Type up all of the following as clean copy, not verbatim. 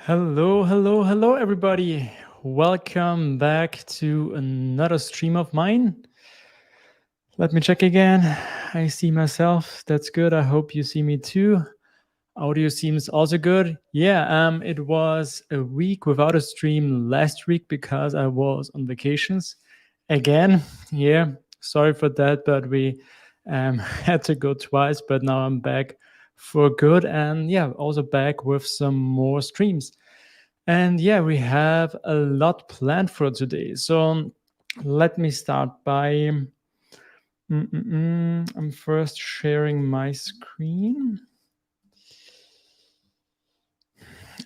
Hello, hello, hello, everybody. Welcome back to another stream of mine. Let me check again. I see myself. That's good. I hope you see me too. Audio seems also good. Yeah, it was a week without a stream last week because I was on vacations again. Yeah, sorry for that, but we had to go twice. But now I'm back for good, and yeah, also back with some more streams. And yeah, we have a lot planned for today. So let me start by. I'm first sharing my screen.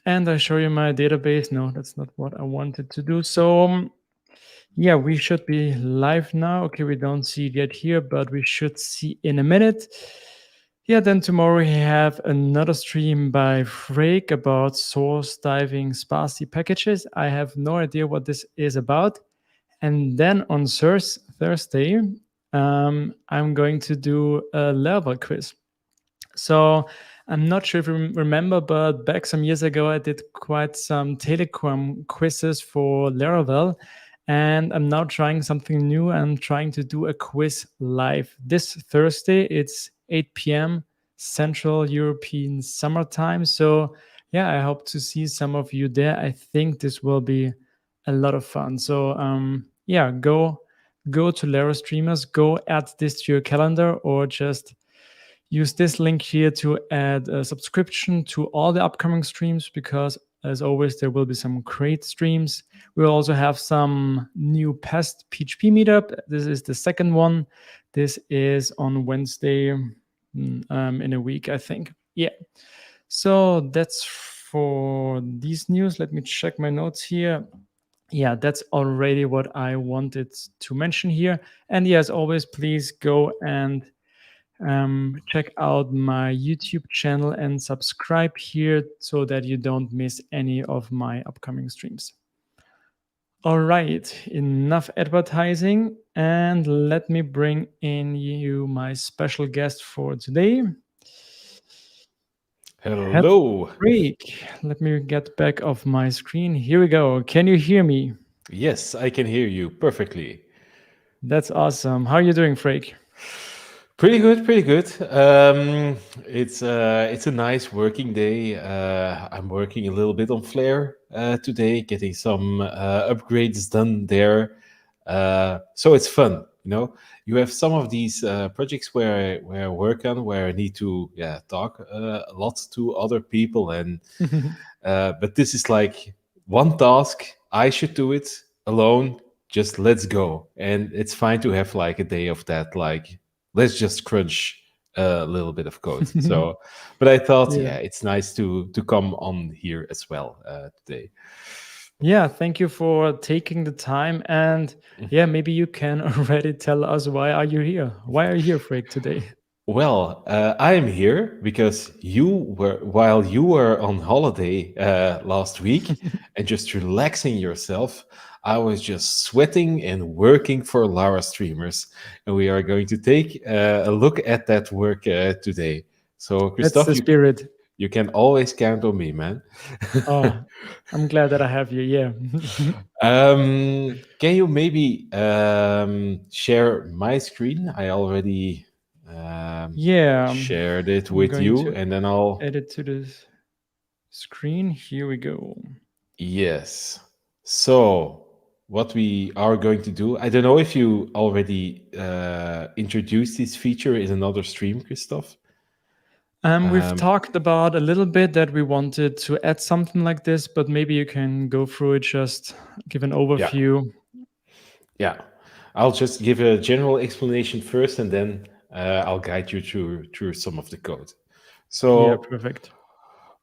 And I show you my database. No, that's not what I wanted to do. So yeah, we should be live now. Okay, we don't see it yet here, but we should see in a minute. Yeah, then tomorrow we have another stream by Freek about source diving sparsity packages. I have no idea what this is about. And then on Thursday, I'm going to do a Laravel quiz. So I'm not sure if you remember, but back some years ago, I did quite some Telegram quizzes for Laravel. And I'm now trying something new. I'm trying to do a quiz live this Thursday. It's 8 p.m. Central European summertime. So yeah, I hope to see some of you there. I think this will be a lot of fun. So yeah, go to Larastreamers, go add this to your calendar, or just use this link here to add a subscription to all the upcoming streams, because as always there will be some great streams. We'll also have some new past PHP meetup. This is the second one. This is on Wednesday in a week, I think. Yeah, so that's for these news. Let me check my notes here. Yeah, that's already what I wanted to mention here. And yeah, as always, please go and check out my YouTube channel and subscribe here so that you don't miss any of my upcoming streams. All right, enough advertising, and let me bring in you my special guest for today. Hello. Freek. Let me get back off my screen. Here we go. Can you hear me? Yes, I can hear you perfectly. That's awesome. How are you doing, Freek? Pretty good, pretty good. It's a nice working day. I'm working a little bit on Flare today, getting some upgrades done there. So it's fun, you know. You have some of these projects where I work on where I need to talk a lot to other people, and but this is like one task. I should do it alone. Just let's go, and it's fine to have like a day of that. Like let's just crunch a little bit of code. So, but I thought, Yeah. it's nice to come on here as well today. Yeah, thank you for taking the time. And yeah, maybe you can already tell us, why are you here? Why are you here, Freek, today? Well, I am here because while you were on holiday last week and just relaxing yourself, I was just sweating and working for Larastreamers, and we are going to take a look at that work today. So, That's Christoph, the spirit. you can always count on me, man. Oh, I'm glad that I have you. Yeah. Can you maybe share my screen? I already Yeah, shared it I'm with going you, to and then I'll. add it to the screen. Here we go. Yes. So, what we are going to do, I don't know if you already introduced this feature in another stream, Christoph. We've talked about a little bit that we wanted to add something like this, but maybe you can go through it, just give an Yeah. overview. Yeah. I'll just give a general explanation first, and then I'll guide you through some of the code. Yeah, So, perfect.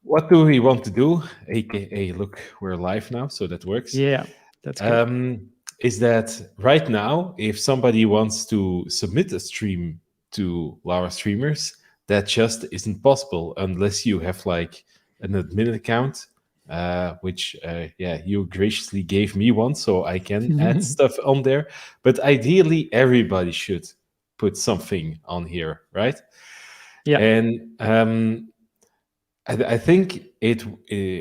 what do we want to do? AKA, look, we're live now, so that works. Yeah, that's good. Is that right now, if somebody wants to submit a stream to Larastreamers, that just isn't possible unless you have like an admin account, which you graciously gave me one, so I can add stuff on there. But ideally, everybody should put something on here, right? Yeah. And I think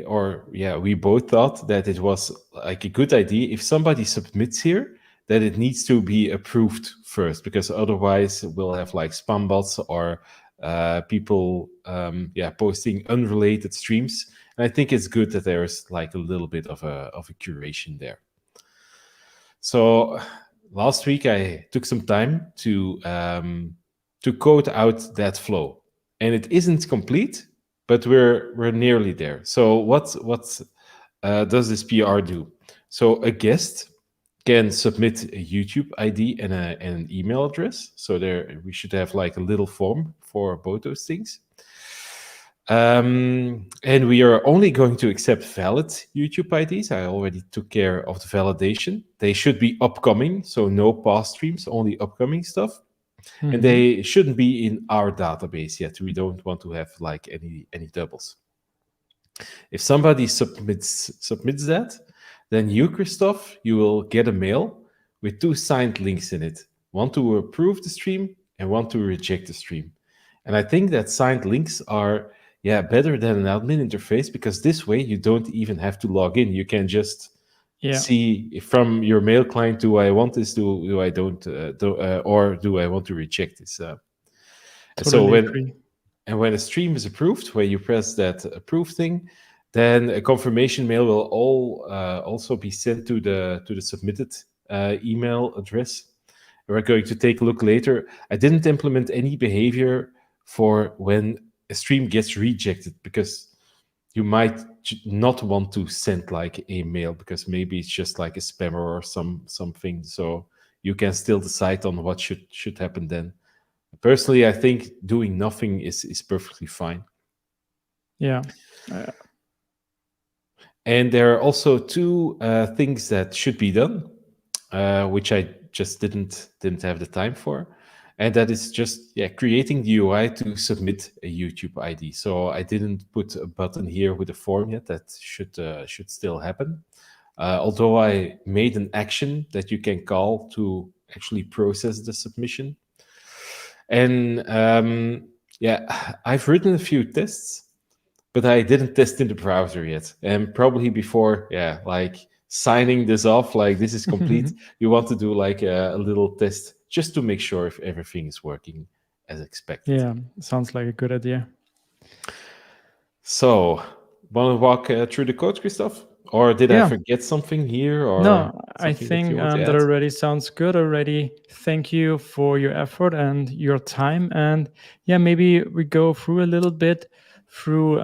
or yeah, we both thought that it was like a good idea if somebody submits here that it needs to be approved first, because otherwise we'll have like spam bots or people, yeah, posting unrelated streams. And I think it's good that there's like a little bit of a curation there. So last week I took some time to code out that flow, and it isn't complete, but we're nearly there. So what does this PR do? So a guest can submit a YouTube ID and an email address. So there we should have like a little form for both those things. And we are only going to accept valid YouTube IDs. I already took care of the validation. They should be upcoming, so no past streams, only upcoming stuff. And Hmm. they shouldn't be in our database yet. We don't want to have like any doubles. If somebody submits that, then you, Christoph, you will get a mail with two signed links in it. One to approve the stream and one to reject the stream. And I think that signed links are, yeah, better than an admin interface, because this way you don't even have to log in. You can just Yeah, see from your mail client, do I want this, do I don't, or do I want to reject this. And so totally when agree. when a stream is approved, where you press that approve thing, then a confirmation mail will also be sent to the submitted email address. We're going to take a look later. I didn't implement any behavior for when a stream gets rejected, because you might not want to send like a mail, because maybe it's just like a spammer or something. So you can still decide on what should happen then. Personally, I think doing nothing is perfectly fine. Yeah. Uh, And there are also two things that should be done, which I just didn't have the time for, and that is just, yeah, creating the UI to submit a YouTube ID. So I didn't put a button here with a form yet. That should still happen. Although I made an action that you can call to actually process the submission. And yeah, I've written a few tests, but I didn't test in the browser yet. And probably before, yeah, like signing this off, like this is complete, you want to do like a little test just to make sure if everything is working as expected. yeah, sounds like a good idea. So, want to walk through the code, Christoph? Or did I Yeah. forget something here, or No, I something that you think want to that add? already sounds good already. Thank you for your effort and your time. And yeah, maybe we go through a little bit through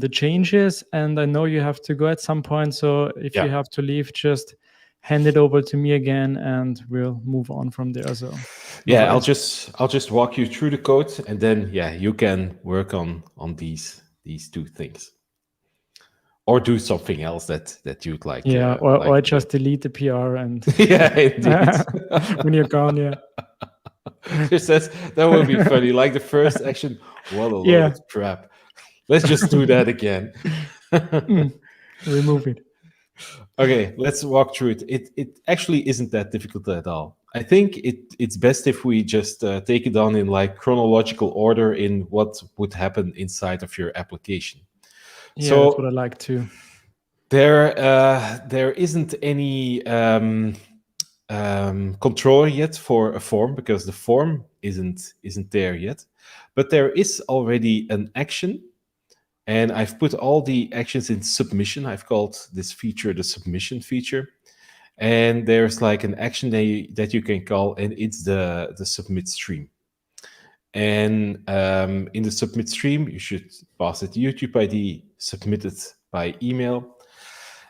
the changes. And I know you have to go at some point. So if Yeah. you have to leave, just hand it over to me again and we'll move on from there. So no Yeah, worries. I'll just walk you through the code, and then yeah, you can work on these two things, or do something else that you'd Yeah, like or to do. just delete the PR and Yeah, indeed. when you're gone, yeah. Just that would be funny. Like the first action, what a load Yeah. of crap. Let's just do that again. Mm, remove it. Okay, let's walk through it. It actually isn't that difficult at all. I think it's best if we just take it on in like chronological order in what would happen inside of your application. Yeah, that's what I So like too. there isn't any controller yet for a form, because the form isn't there yet, but there is already an action, and I've put all the actions in submission. I've called this feature the submission feature, and there's like an action that you can call, and it's the submit stream. And in the submit stream, you should pass it YouTube ID, submit it by email,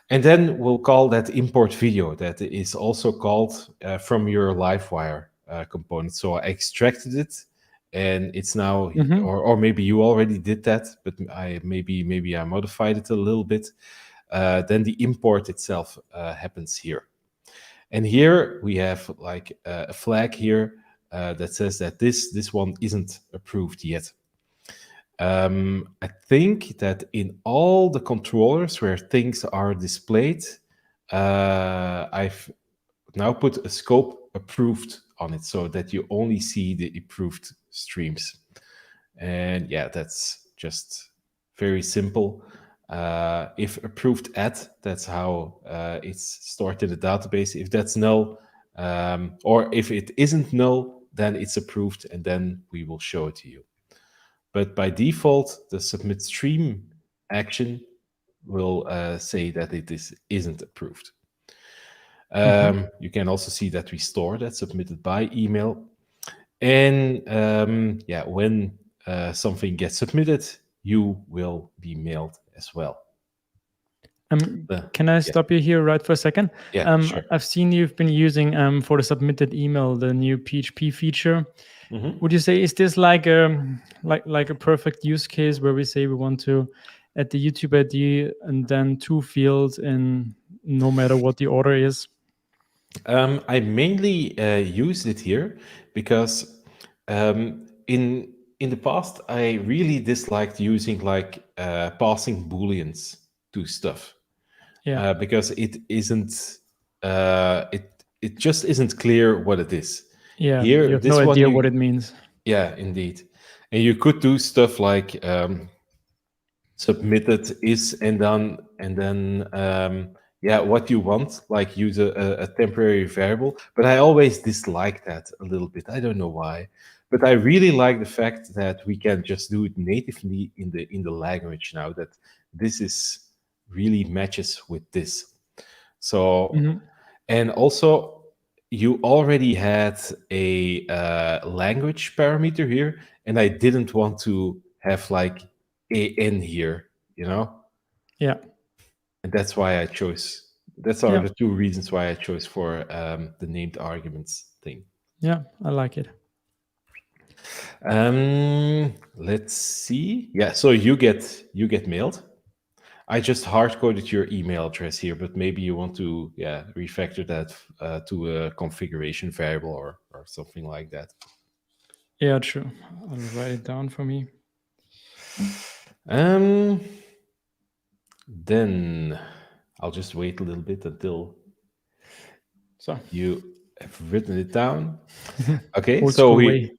and then we'll call that import video that is also called from your Livewire component. So I extracted it, and it's now, Hmm. or maybe you already did that, but maybe I modified it a little bit. Then the import itself happens here. And here we have like a flag here that says that this one isn't approved yet. I think that in all the controllers where things are displayed, I've now put a scope approved on it, so that you only see the approved streams. And yeah, that's just Very simple. If approved at, that's how it's stored in the database. If that's null, or if it isn't null, then it's approved, and then we will show it to you. But by default, the submit stream action will say that isn't approved. Mm-hmm. You can also see that we store that submitted by email. And yeah, when something gets submitted, you will be mailed as well. Can I Yeah, stop you here right for a second? yeah, sure. I've seen you've been using for the submitted email the new PHP feature. Mhm. Would you say is this like a perfect use case where we say we want to add the YouTube ID and then two fields in no matter what the order is? I mainly used it here because in the past I really disliked using like passing booleans to stuff Yeah, because it just isn't clear what it is. yeah. You Here, have no this one idea what you it means. yeah, indeed, and you could do stuff like submitted is and then yeah, what you want, like use a temporary variable. But I always dislike that a little bit. I don't know why, but I really like the fact that we can just do it natively in the language now, that this is really matches with this. So, Mhm. and also you already had a language parameter here, and I didn't want to have like a n here, you know, Yeah, and that's why I chose. That's are yeah, the two reasons why I chose for the named arguments thing. yeah. I like it. Let's see. Yeah, so you get mailed. I just hard coded your email address here, but maybe you want to, yeah, refactor that to a configuration variable or something like that. Yeah, true. I'll write it down for me. Um, then I'll just wait a little bit until So, you have written it down. Okay, old so school we way.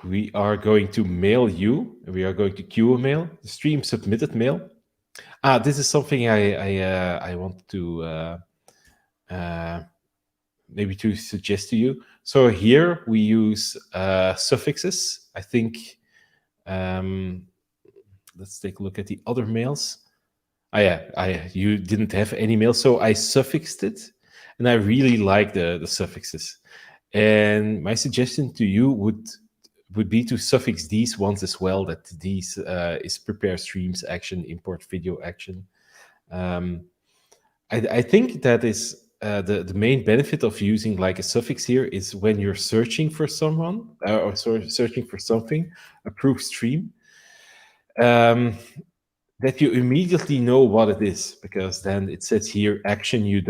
we are going to mail you. We are going to queue a mail, the stream submitted mail. This is something I want to uh, maybe to suggest to you. So here we use suffixes. I think um, let's take a look at the other mails. Yeah, you didn't have any mail, so I suffixed it, and I really like the suffixes. And my suggestion to you would be to suffix these ones as well. That these is prepare streams action, import video action. Um, I think that is the main benefit of using like a suffix here is when you're searching for someone or searching for something, approve stream, um, that you immediately know what it is, because then it says here action. You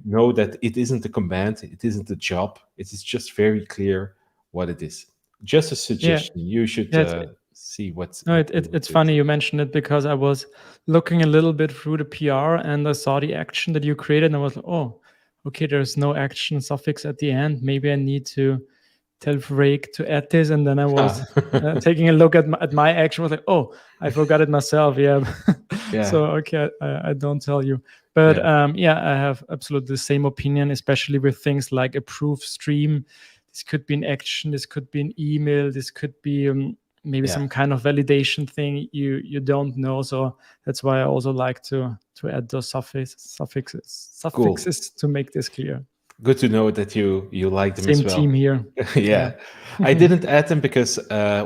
know that it isn't a command, it isn't a job. It is just very clear what it is. Just a Yeah, suggestion. You should yeah. see what's No, included it's to it. funny you mentioned it because I was looking a little bit through the PR and I saw the action that you created and I was like, oh, okay, there's no action suffix at the end. Maybe I need to tell Freek to add this. And then I was taking a look at my action. I was like, oh, I forgot it myself. Yeah. Yeah, So, okay, I don't tell you. But yeah, yeah, I have absolutely the same opinion, especially with things like approve stream. This could be an action. This could be an email. This could be maybe yeah. some kind of validation thing you don't know. So that's why I also like to add those Cool. suffixes to make this clear. Good to know that you like them as Same team well. here. Yeah. Yeah, I didn't add them because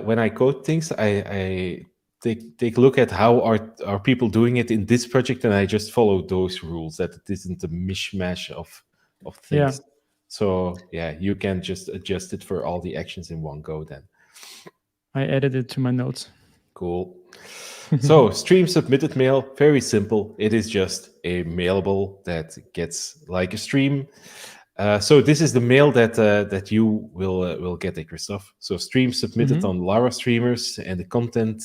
when I code things, I take a look at how are people doing it in this project, and I just follow those rules, that it isn't a mishmash of Yeah. things. So yeah, you can just adjust it for all the actions in one go then. I added it to my notes. Cool. So stream submitted mail, very simple. It is just a mailable that gets like a stream. So this is the mail that you will get, Christoph. So stream submitted Mhm. on Larastreamers, and the content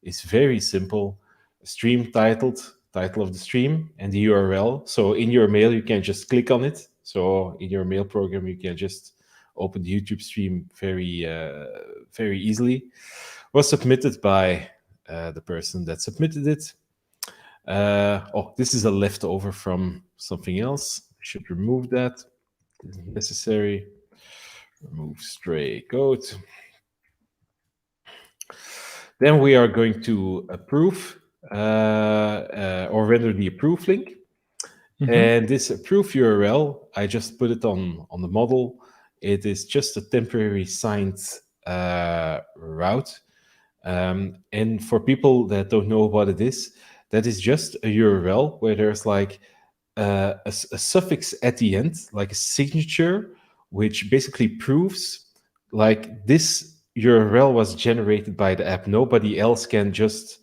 is very simple. Stream title of the stream, and the URL. So in your mail, you can just click on it. So in your mail program, you can just open the YouTube stream very easily. Was submitted by the person that submitted it. Oh, this is a leftover from something else. I should remove that. Isn't necessary. Remove stray code. Then we are going to approve or render the approve link. And this approve URL, I just put it on the model. It is just a temporary signed route. And for people that don't know what it is, that is just a URL where there's like a suffix at the end, like a signature, which basically proves like this URL was generated by the app. Nobody else can just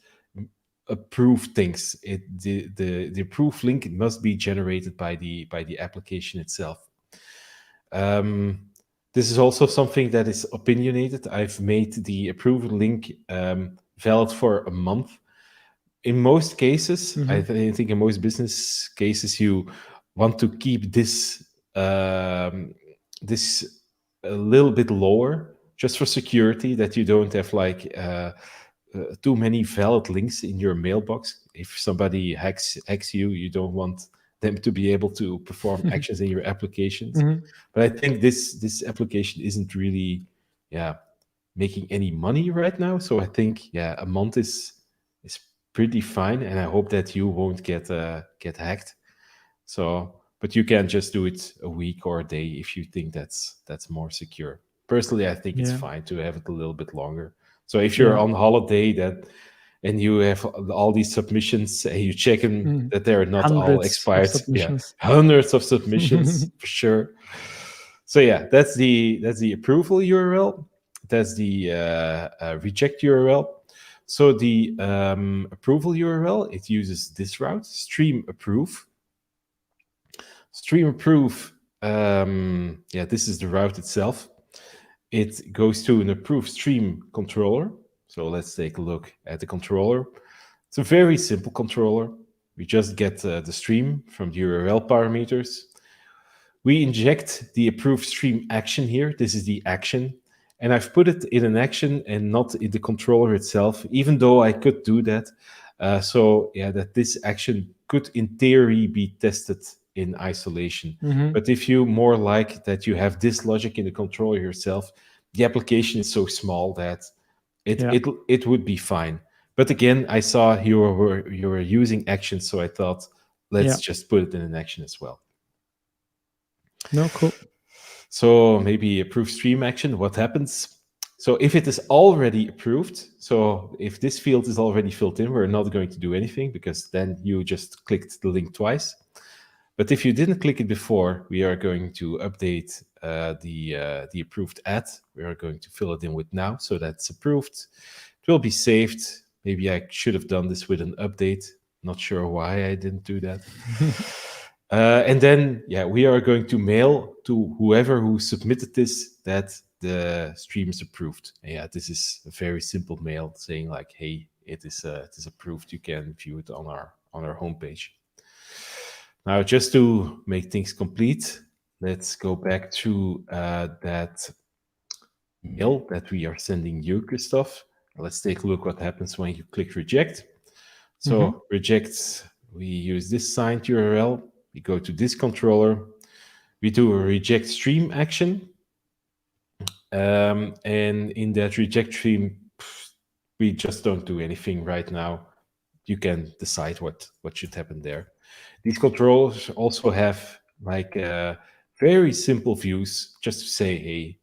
approve things. The approve link must be generated by the application itself. This is also something that is opinionated. I've made the approval link valid for a month. In most cases, I think in most business cases, you want to keep this this a little bit lower, just for security, that you don't have like too many valid links in your mailbox. If somebody hacks you, you don't want them to be able to perform actions in your applications. But I think this application isn't really, making any money right now. So I think, a month is pretty fine, and I hope that you won't get hacked. So, but you can just do it a week or a day if you think that's more secure. Personally, I think it's Yeah. fine to have it a little bit longer. So if you're Yeah. on holiday and you have all these submissions and you check them that they're not all Hundreds of expired, submissions. hundreds of submissions for sure. So that's the approval URL. That's the reject URL. So the approval URL, it uses this route, stream approve. Stream approve, this is the route itself. It goes to an approved stream controller. So let's take a look at the controller. It's a very simple controller. We just get the stream from the URL parameters. We inject the approved stream action here. This is the action. And I've put it in an action and not in the controller itself, even though I could do that. That this action could, in theory, be tested in isolation. But if you more like that you have this logic in the controller yourself, the application is so small that it would be fine. But again, I saw you were using actions, so I thought, let's just put it in an action as well. No, cool. So maybe approve stream action, what happens? So if it is already approved, so if this field is already filled in, we're not going to do anything because then you just clicked the link twice. But if you didn't click it before, we are going to update the approved ad. We are going to fill it in with now, so that's approved. It will be saved. Maybe I should have done this with an update. Not sure why I didn't do that. And then, we are going to mail to whoever who submitted this that the stream is approved. And this is a very simple mail saying like, hey, it is approved. You can view it on our homepage. Now, just to make things complete, let's go back to that mail that we are sending you, Christoph. Let's take a look what happens when you click reject. So reject, we use this signed URL. We go to this controller. We do a reject stream action. And in that reject stream, we just don't do anything right now. You can decide what should happen there. These controllers also have like very simple views just to say, hey,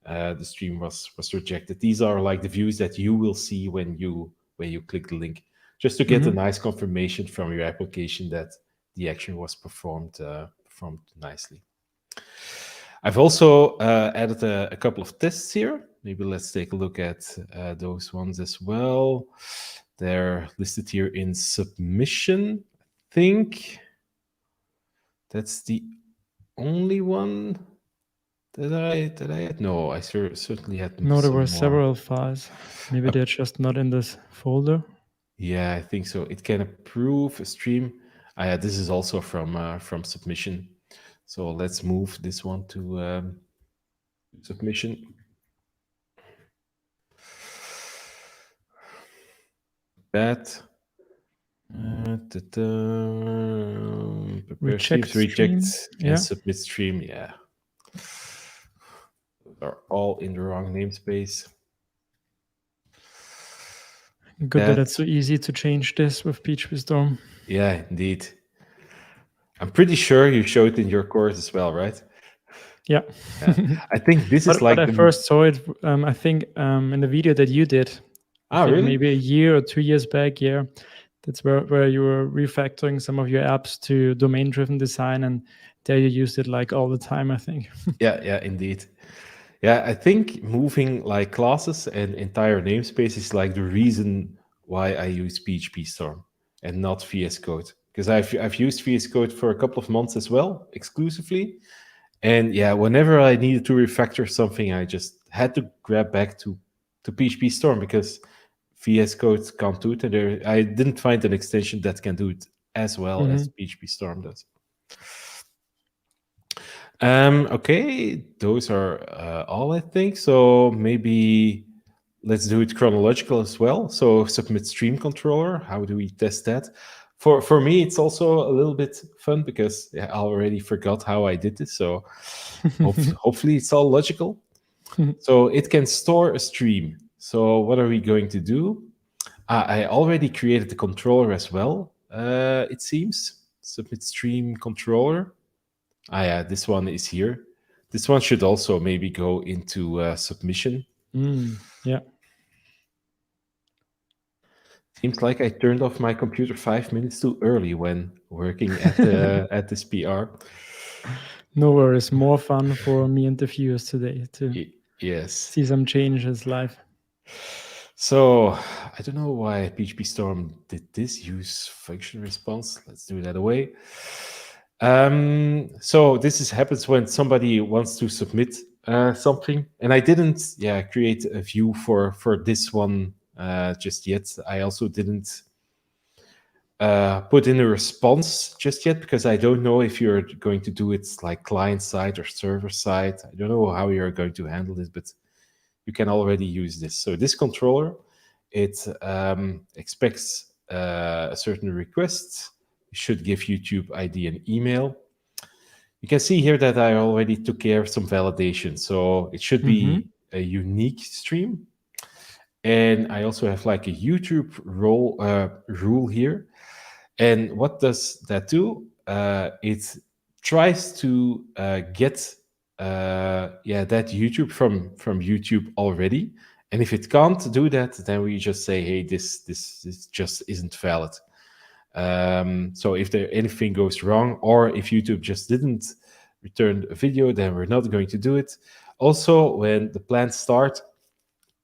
the stream was rejected. These are like the views that you will see when you click the link, just to get a nice confirmation from your application that the action was performed nicely. I've also added a couple of tests here. Maybe let's take a look at those ones as well. They're listed here in submission. I think that's the only one that I had. No, I certainly had No, there some were more. several files. Maybe they're just not in this folder. Yeah, I think so. It can approve a stream. This is also from submission. So let's move this one to submission. that. Prepare Reject streams, stream. reject, and Yeah. submit stream. Yeah, those are all in the wrong namespace. Good that it's so easy to change this with PHP Storm. Yeah, indeed. I'm pretty sure you showed in your course as well, right? Yeah. Yeah. I think this is But like I first saw it, I think, in the video that you did. I think really? maybe a year or 2 years back. Yeah. That's where you were refactoring some of your apps to domain-driven design, and there you used it like all the time, I think. Yeah, indeed. Yeah, I think moving like classes and entire namespace is like the reason why I use PHP Storm and not VS Code. Because I've used VS Code for a couple of months as well, exclusively. And yeah, whenever I needed to refactor something, I just had to grab back to PHP Storm because VS Code can't do it. And I didn't find an extension that can do it as well as PHP Storm does. Okay, those are all I think. So maybe let's do it chronological as well. So submit stream controller. How do we test that? For me, it's also a little bit fun because I already forgot how I did this. So hopefully it's all logical. So it can store a stream. So what are we going to do? I already created the controller as well. It seems submit stream controller. Yeah, this one is here. This one should also maybe go into submission. Yeah. Seems like I turned off my computer 5 minutes too early when working at the at this PR. No worries. More fun for me and the viewers today to Yes. see some changes live. So I don't know why PHP Storm did this. Use function response. Let's do that away. So this happens when somebody wants to submit something, and I didn't, create a view for this one just yet. I also didn't put in a response just yet because I don't know if you're going to do it like client side or server side. I don't know how you're going to handle this, but you can already use this. So this controller, it expects a certain request. You should give YouTube ID and email. You can see here that I already took care of some validation. So it should be a unique stream. And I also have like a YouTube rule here. And what does that do? It tries to get that YouTube from YouTube already. And if it can't do that, then we just say, hey, this just isn't valid. So if there anything goes wrong, or if YouTube just didn't return a video, then we're not going to do it. Also, when the planned start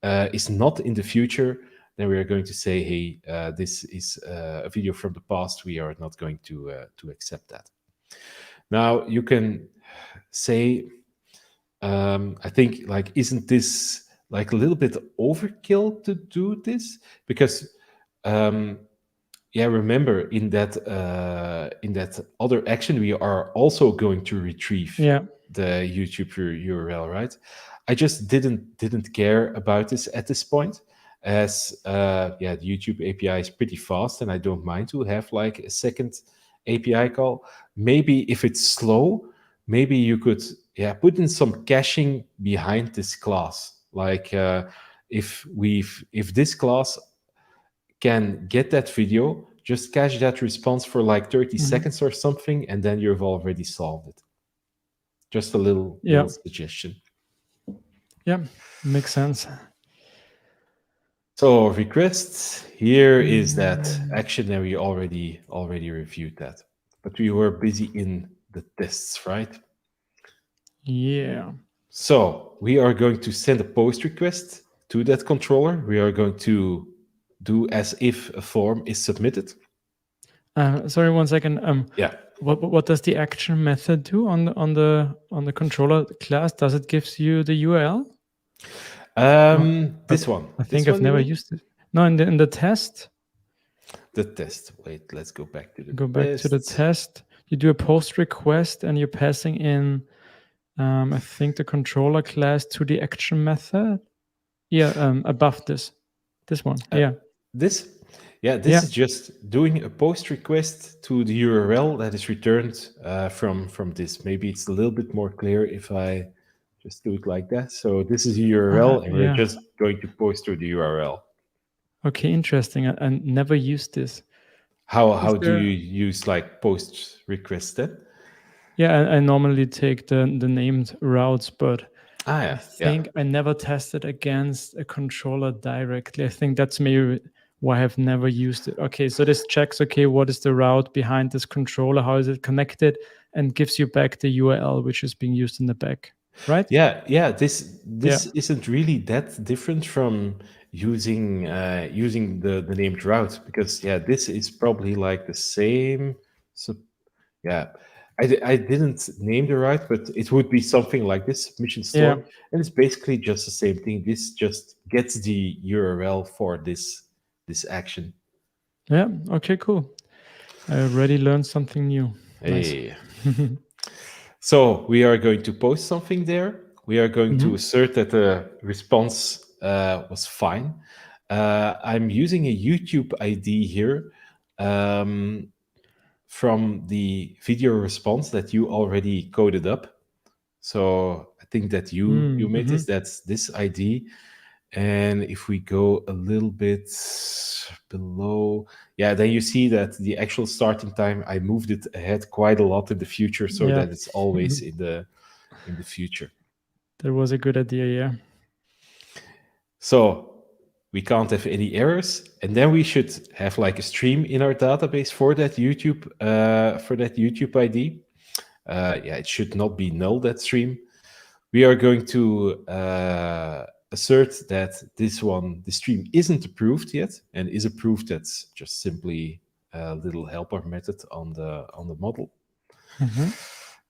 is not in the future, then we are going to say, hey, this is a video from the past. We are not going to accept that. Now you can say, I think, like, isn't this like a little bit overkill to do this? Because remember in that other action, we are also going to retrieve the YouTube URL, right? I just didn't care about this at this point, as the YouTube API is pretty fast, and I don't mind to have like a second API call. Maybe if it's slow, maybe you could put in some caching behind this class. Like if this class can get that video, just cache that response for like 30 seconds or something, and then you've already solved it. Just a little suggestion. Yeah, makes sense. So requests, here is that action, and we already reviewed that. But we were busy in the tests, right? Yeah. So we are going to send a post request to that controller. We are going to do as if a form is submitted. Sorry, 1 second. What does the action method do on the controller class? Does it gives you the URL? This one. I think I've never used it. No, in the test. The test. Wait, let's go back to the back to the test. You do a post request, and you're passing in, I think, the controller class to the action method. Yeah, above this one. This. Yeah, this Yeah. is just doing a post request to the URL that is returned from this. Maybe it's a little bit more clear if I just do it like that. So this is a URL, and we're Yeah. just going to post to the URL. Okay, interesting. I never used this. Is How do you there? use like post request then? Yeah, I normally take the named routes, but Ah, I yeah, yeah. think I never tested against a controller directly. I think that's maybe why I've never used it. Okay, so this checks, okay, what is the route behind this controller? How is it connected? And gives you back the URL, which is being used in the back, right? Yeah. Yeah. This isn't really that different from using the named route, because yeah, this is probably like the same. So yeah, I didn't name the route, but it would be something like this submission Yeah. store, and it's basically just the same thing. This just gets the URL for this action. Yeah. Okay, cool. I already learned something new. Nice. Hey. So we are going to post something there. We are going to Mhm. assert that the response was fine. I'm using a YouTube ID here um, from the video response that you already coded up. So I think that you made this. Mhm. That's this ID. And if we go a little bit below, yeah, then you see that the actual starting time, I moved it ahead quite a lot in the future so Yeah. that it's always in the future. That was a good idea, yeah. So we can't have any errors, and then we should have like a stream in our database for that YouTube ID. Yeah, it should not be null, that stream. We are going to assert that the stream isn't approved yet, and is approved. That's just simply a little helper method on the model. Mhm.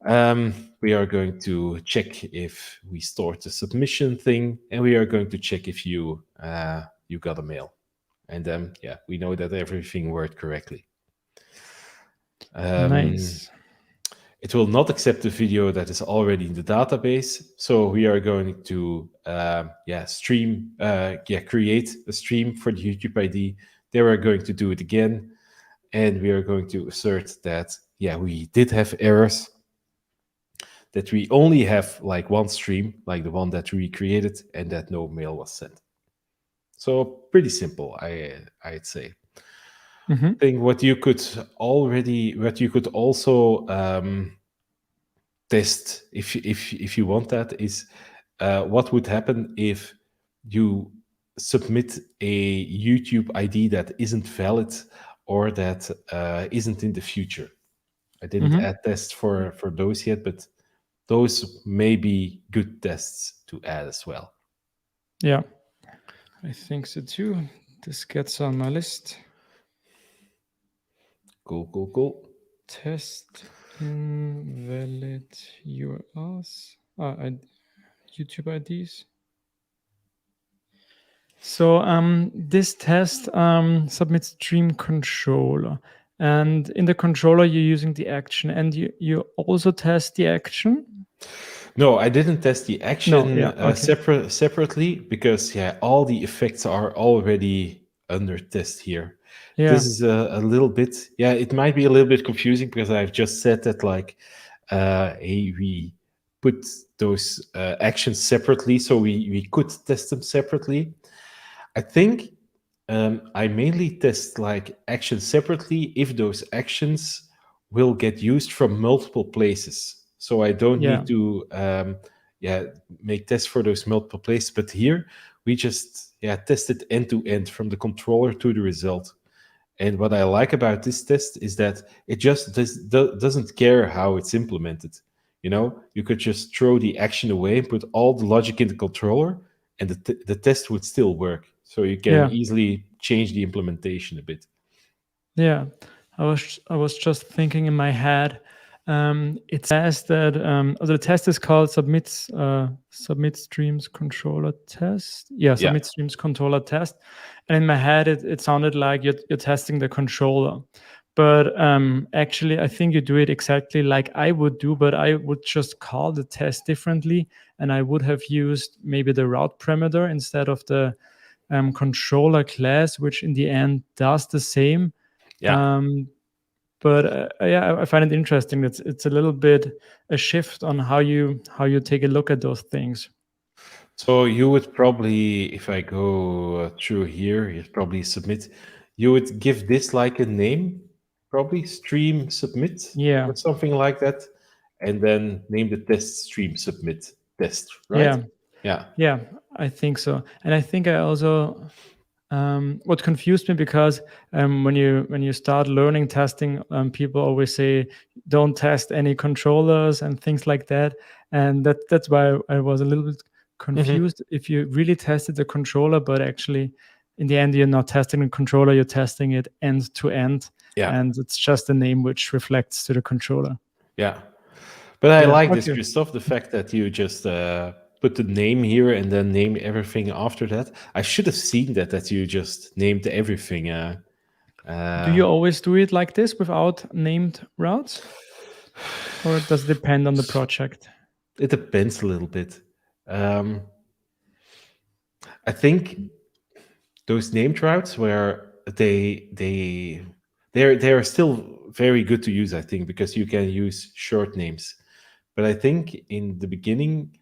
Um, we are going to check if we stored the submission thing, and we are going to check if you got a mail. And then yeah, we know that everything worked correctly. Um, Nice. It will not accept the video that is already in the database. So we are going to create a stream for the YouTube ID. Then we're going to do it again, and we are going to assert that yeah, we did have errors, that we only have like one stream, like the one that we created, and that no mail was sent. So pretty simple, I'd say. Mhm. I think what you could also test, if you want that, is what would happen if you submit a YouTube ID that isn't valid, or that isn't in the future. I didn't Mhm. add tests for those yet, but those may be good tests to add as well. Yeah, I think so too. This gets on my list. Cool. Test invalid URLs. YouTube IDs. So this test submits stream controller. And in the controller, you're using the action, and you also test the action. No, I didn't test the No, action yeah, okay. separately, because yeah, all the effects are already under test here. Yeah, This is a little bit, yeah, it might be a little bit confusing, because I've just said that like hey, we put those actions separately, so we could test them separately. I think I mainly test like actions separately if those actions will get used from multiple places. So I don't yeah, need to yeah, make tests for those multiple places. But here we just yeah, test it end to end from the controller to the result. And what I like about this test is that it just doesn't care how it's implemented. You know, you could just throw the action away and put all the logic in the controller, and the test would still work. So you can yeah, easily change the implementation a bit. yeah. I was just thinking in my head. It says that the test is called submit streams controller test. Yeah, Yeah. submit streams controller test. And in my head, it sounded like you're testing the controller. But actually, I think you do it exactly like I would do, but I would just call the test differently, and I would have used maybe the route parameter instead of the controller class, which in the end does the same. Yeah. Um, but yeah, I find it interesting. It's a little bit a shift on how you take a look at those things. So you would probably, if I go through here, you'd probably submit. You would give this like a name, probably stream submit Yeah, or something like that, and then name the test stream submit test, right? yeah, Yeah. yeah. I think so, and I think I also what confused me because when you start learning testing, people always say don't test any controllers and things like that, and that's why I was a little bit Hmm. confused. If you really tested the controller, but actually in the end you're not testing the controller, you're testing it end to end, Yeah. and it's just a name which reflects to the controller. Yeah. But I Yeah. like this, Okay. Christoph, the fact that you just put the name here and then name everything after that. I should have seen that you just named everything. Do Uh, you always do it like this without named routes, or does it depend on the project? it depends a little bit. Um, I think those named routes where they're still very good to use. I think because you can use short names, but I think in the beginning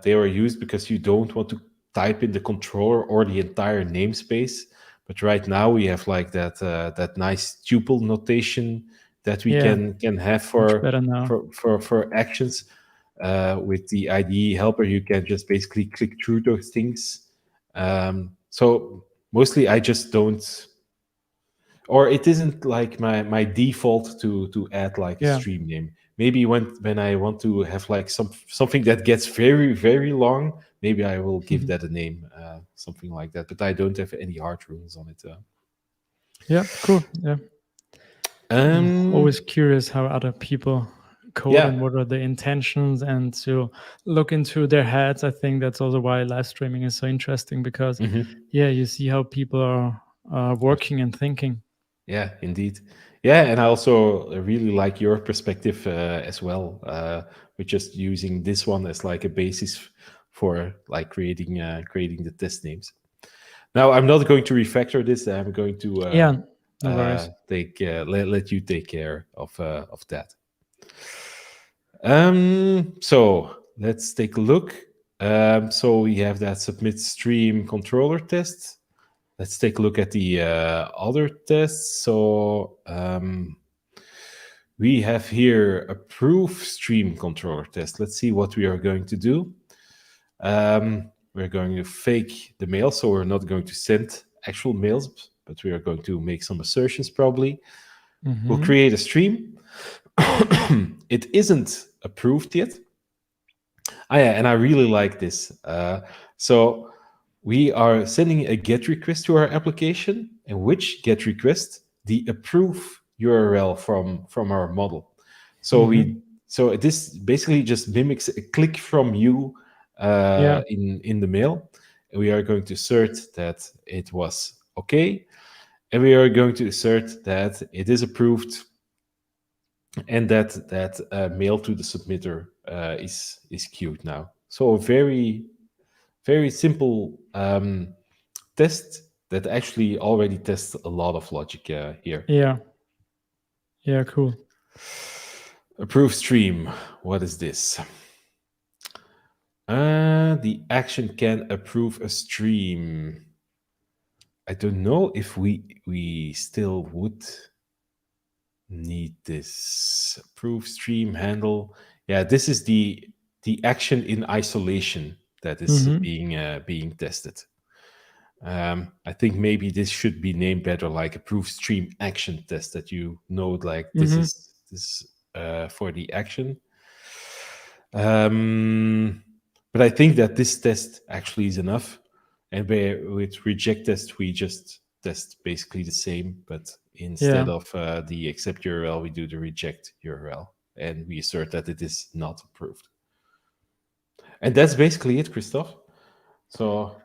they were used because you don't want to type in the controller or the entire namespace. But right now we have like that nice tuple notation that we Yeah, can have much better now. for actions. With the IDE helper, you can just basically click through those things. So mostly I just don't, or it isn't like my default to add like a Yeah. stream name. Maybe when I want to have like something that gets very long, maybe I will give that a name, something like that. But I don't have any hard rules on it. Yeah, cool. Yeah. Always Um, curious how other people code yeah. and what are the intentions and to look into their heads. I think that's also why live streaming is so interesting because, Hmm. yeah, you see how people are working and thinking. Yeah, indeed. Yeah, and I also really like your perspective as well, with just using this one as like a basis for like creating the test names. Now, I'm not going to refactor this. I'm going to Yeah, no worries. take let you take care of that. So let's take a look. So we have that submit stream controller test. Let's take a look at the other tests. So we have here a proof stream controller test. Let's see what we are going to do. We're going to fake the mail, so we're not going to send actual mails, but we are going to make some assertions probably. We'll Hmm. create a stream. It isn't approved yet. Ah, yeah, and I really like this. So we are sending a GET request to our application, and which GET request? The approve URL from our model. So Hmm. we so this basically just mimics a click from you Yeah, in the mail. And we are going to assert that it was okay, and we are going to assert that it is approved and that mail to the submitter is queued now. So a very simple test that actually already tests a lot of logic here. yeah, yeah, cool. Approve stream. What is this? The action can approve a stream. I don't know if we still would need this approve stream handle. Yeah, this is the action in isolation that is Hmm. being tested. I think maybe this should be named better, like approve stream action test. That you know, like this Hmm. is this for the action. Um, but I think that this test actually is enough. And with reject test, we just test basically the same, but instead Yeah, of the accept URL, we do the reject URL, and we assert that it is not approved. And that's basically it, Christoph. So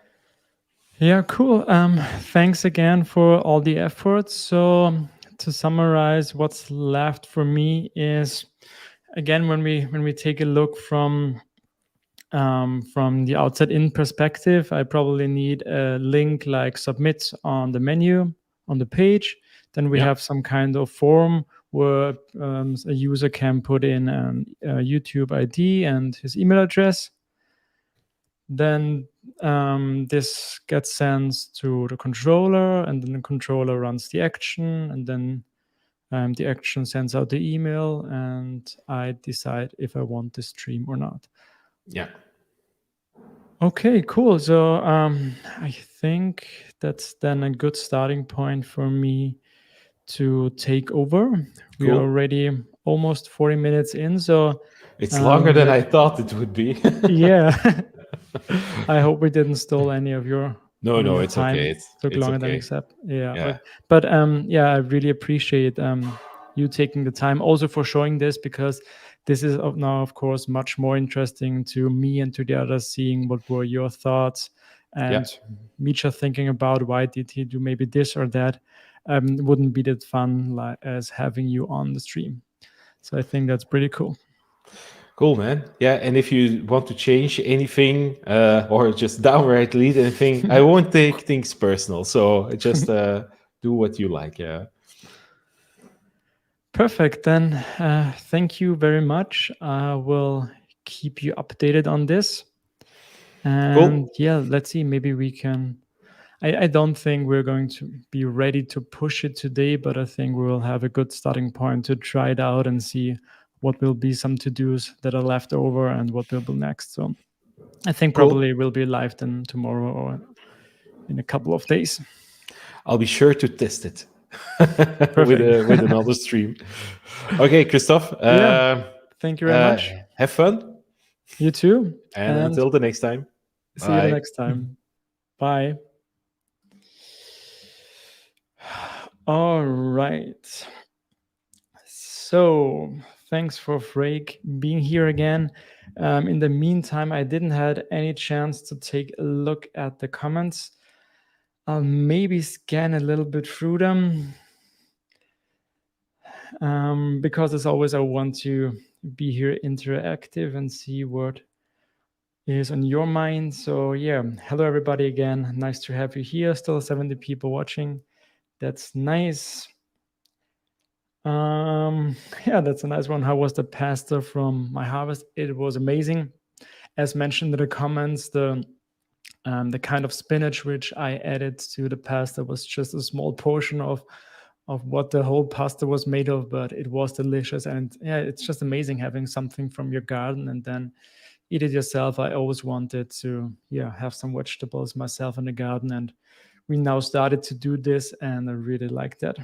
yeah, cool. Thanks again for all the efforts. So to summarize, what's left for me is again when we take a look from From the outside in perspective, I probably need a link like submit on the menu on the page. Then we Yeah. have some kind of form where a user can put in a YouTube ID and his email address. Then this gets sent to the controller, and then the controller runs the action, and then the action sends out the email, and I decide if I want to stream or not. Yeah. Okay, cool. So I think that's then a good starting point for me to take over. We are Cool. already almost 40 minutes in, so It's longer than let I thought it would be. yeah. I hope we didn't stall any of No, no, your it's okay. time. Took It's longer than okay. accept. Yeah, Yeah. but yeah, I really appreciate you taking the time also for showing this, because this is now of course much more interesting to me and to the others, seeing what were your thoughts, Yeah. and me just thinking about why did he do maybe this or that. Wouldn't be that fun like as having you on the stream. So I think that's pretty cool. Cool, man. Yeah, and if you want to change anything or just downright delete anything, I won't take things personal. So just do what you like. Yeah. Perfect. Then thank you very much. I will keep you updated on this. And Cool. yeah, let's see. Maybe we can. I don't think we're going to be ready to push it today, but I think we will have a good starting point to try it out and see what will be some to dos that are left over and what will be next. So I think Cool. probably we'll be live then tomorrow or in a couple of days. I'll be sure to test it Perfect. with another stream. Okay, Christoph. Yeah. Thank you very much. Have fun, You too. and And until the next time. see you the Bye. next time. Bye. All right. So thanks for Freek being here again. In the meantime, I didn't had any chance to take a look at the comments. I'll maybe scan a little bit through them, because as always, I want to be here interactive and see what is on your mind. So yeah, hello everybody again. Nice to have you here. Still 70 people watching. That's nice. Yeah, that's a nice one. How was the pasta from my harvest? It was amazing. As mentioned in the comments, the kind of spinach which I added to the pasta was just a small portion of what the whole pasta was made of, but it was delicious. And yeah, it's just amazing having something from your garden and then eat it yourself. I always wanted to, yeah, have some vegetables myself in the garden, and we now started to do this, and I really like that.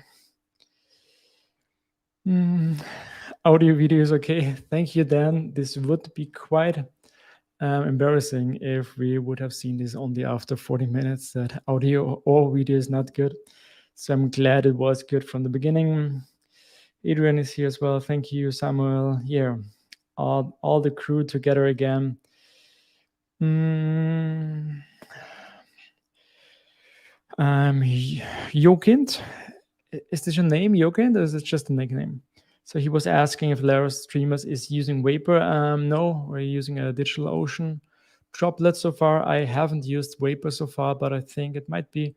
Audio video is okay. Thank you, Dan. This would be quite embarrassing if we would have seen this only after 40 minutes that audio or video is not good. So I'm glad it was good from the beginning. Adrian is here as well. Thank you, Samuel. Yeah, all the crew together again. Mm, Jokind, is this your name, Jokind, or is it just a nickname? So he was asking if Larastreamers is using Vapor. No, we're using a Digital Ocean droplet so far. I haven't used Vapor so far, but I think it might be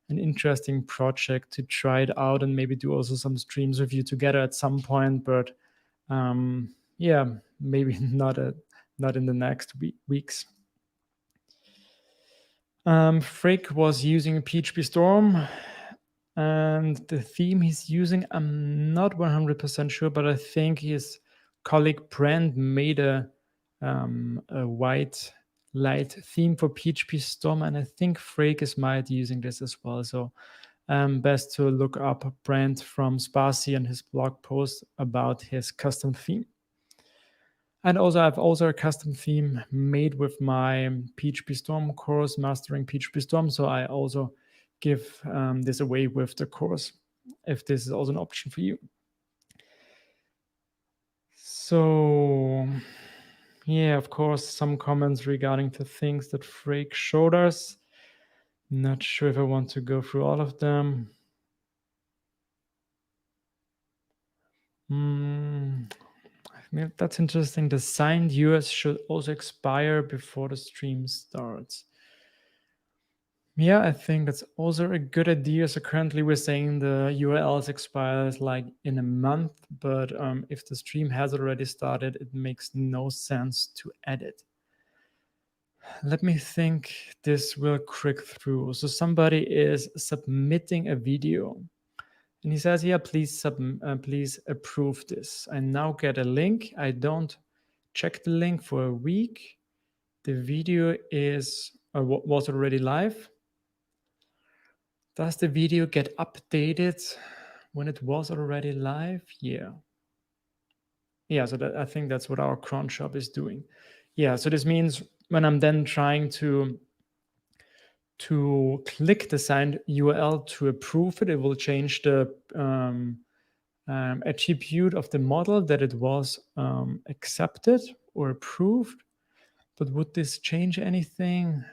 an interesting project to try it out and maybe do also some streams with you together at some point. But yeah, maybe not in the next weeks. Freek was using PHP Storm, and the theme he's using, I'm not 100% sure, but I think his colleague Brand made a white light theme for PHP Storm, and I think Freek is might using this as well. So best to look up Brand from Sparsy and his blog post about his custom theme. And also, I've also a custom theme made with my PHP Storm course, Mastering PHP Storm. So I also give this away with the course, if this is also an option for you. So, yeah, of course, some comments regarding the things that Freek showed us. Not sure if I want to go through all of them. Yeah, that's interesting. The signed US should also expire before the stream starts. Yeah, I think that's also a good idea. So currently we're saying the URLs expires like in a month, but if the stream has already started, it makes no sense to edit. Let me think this real quick through. So somebody is submitting a video and he says, yeah, please approve this. I now get a link. I don't check the link for a week. The video is was already live. Does the video get updated when it was already live? Yeah. Yeah, so I think that's what our cron shop is doing. Yeah, so this means when I'm then trying to click the signed URL to approve it, it will change the attribute of the model that it was accepted or approved. But would this change anything?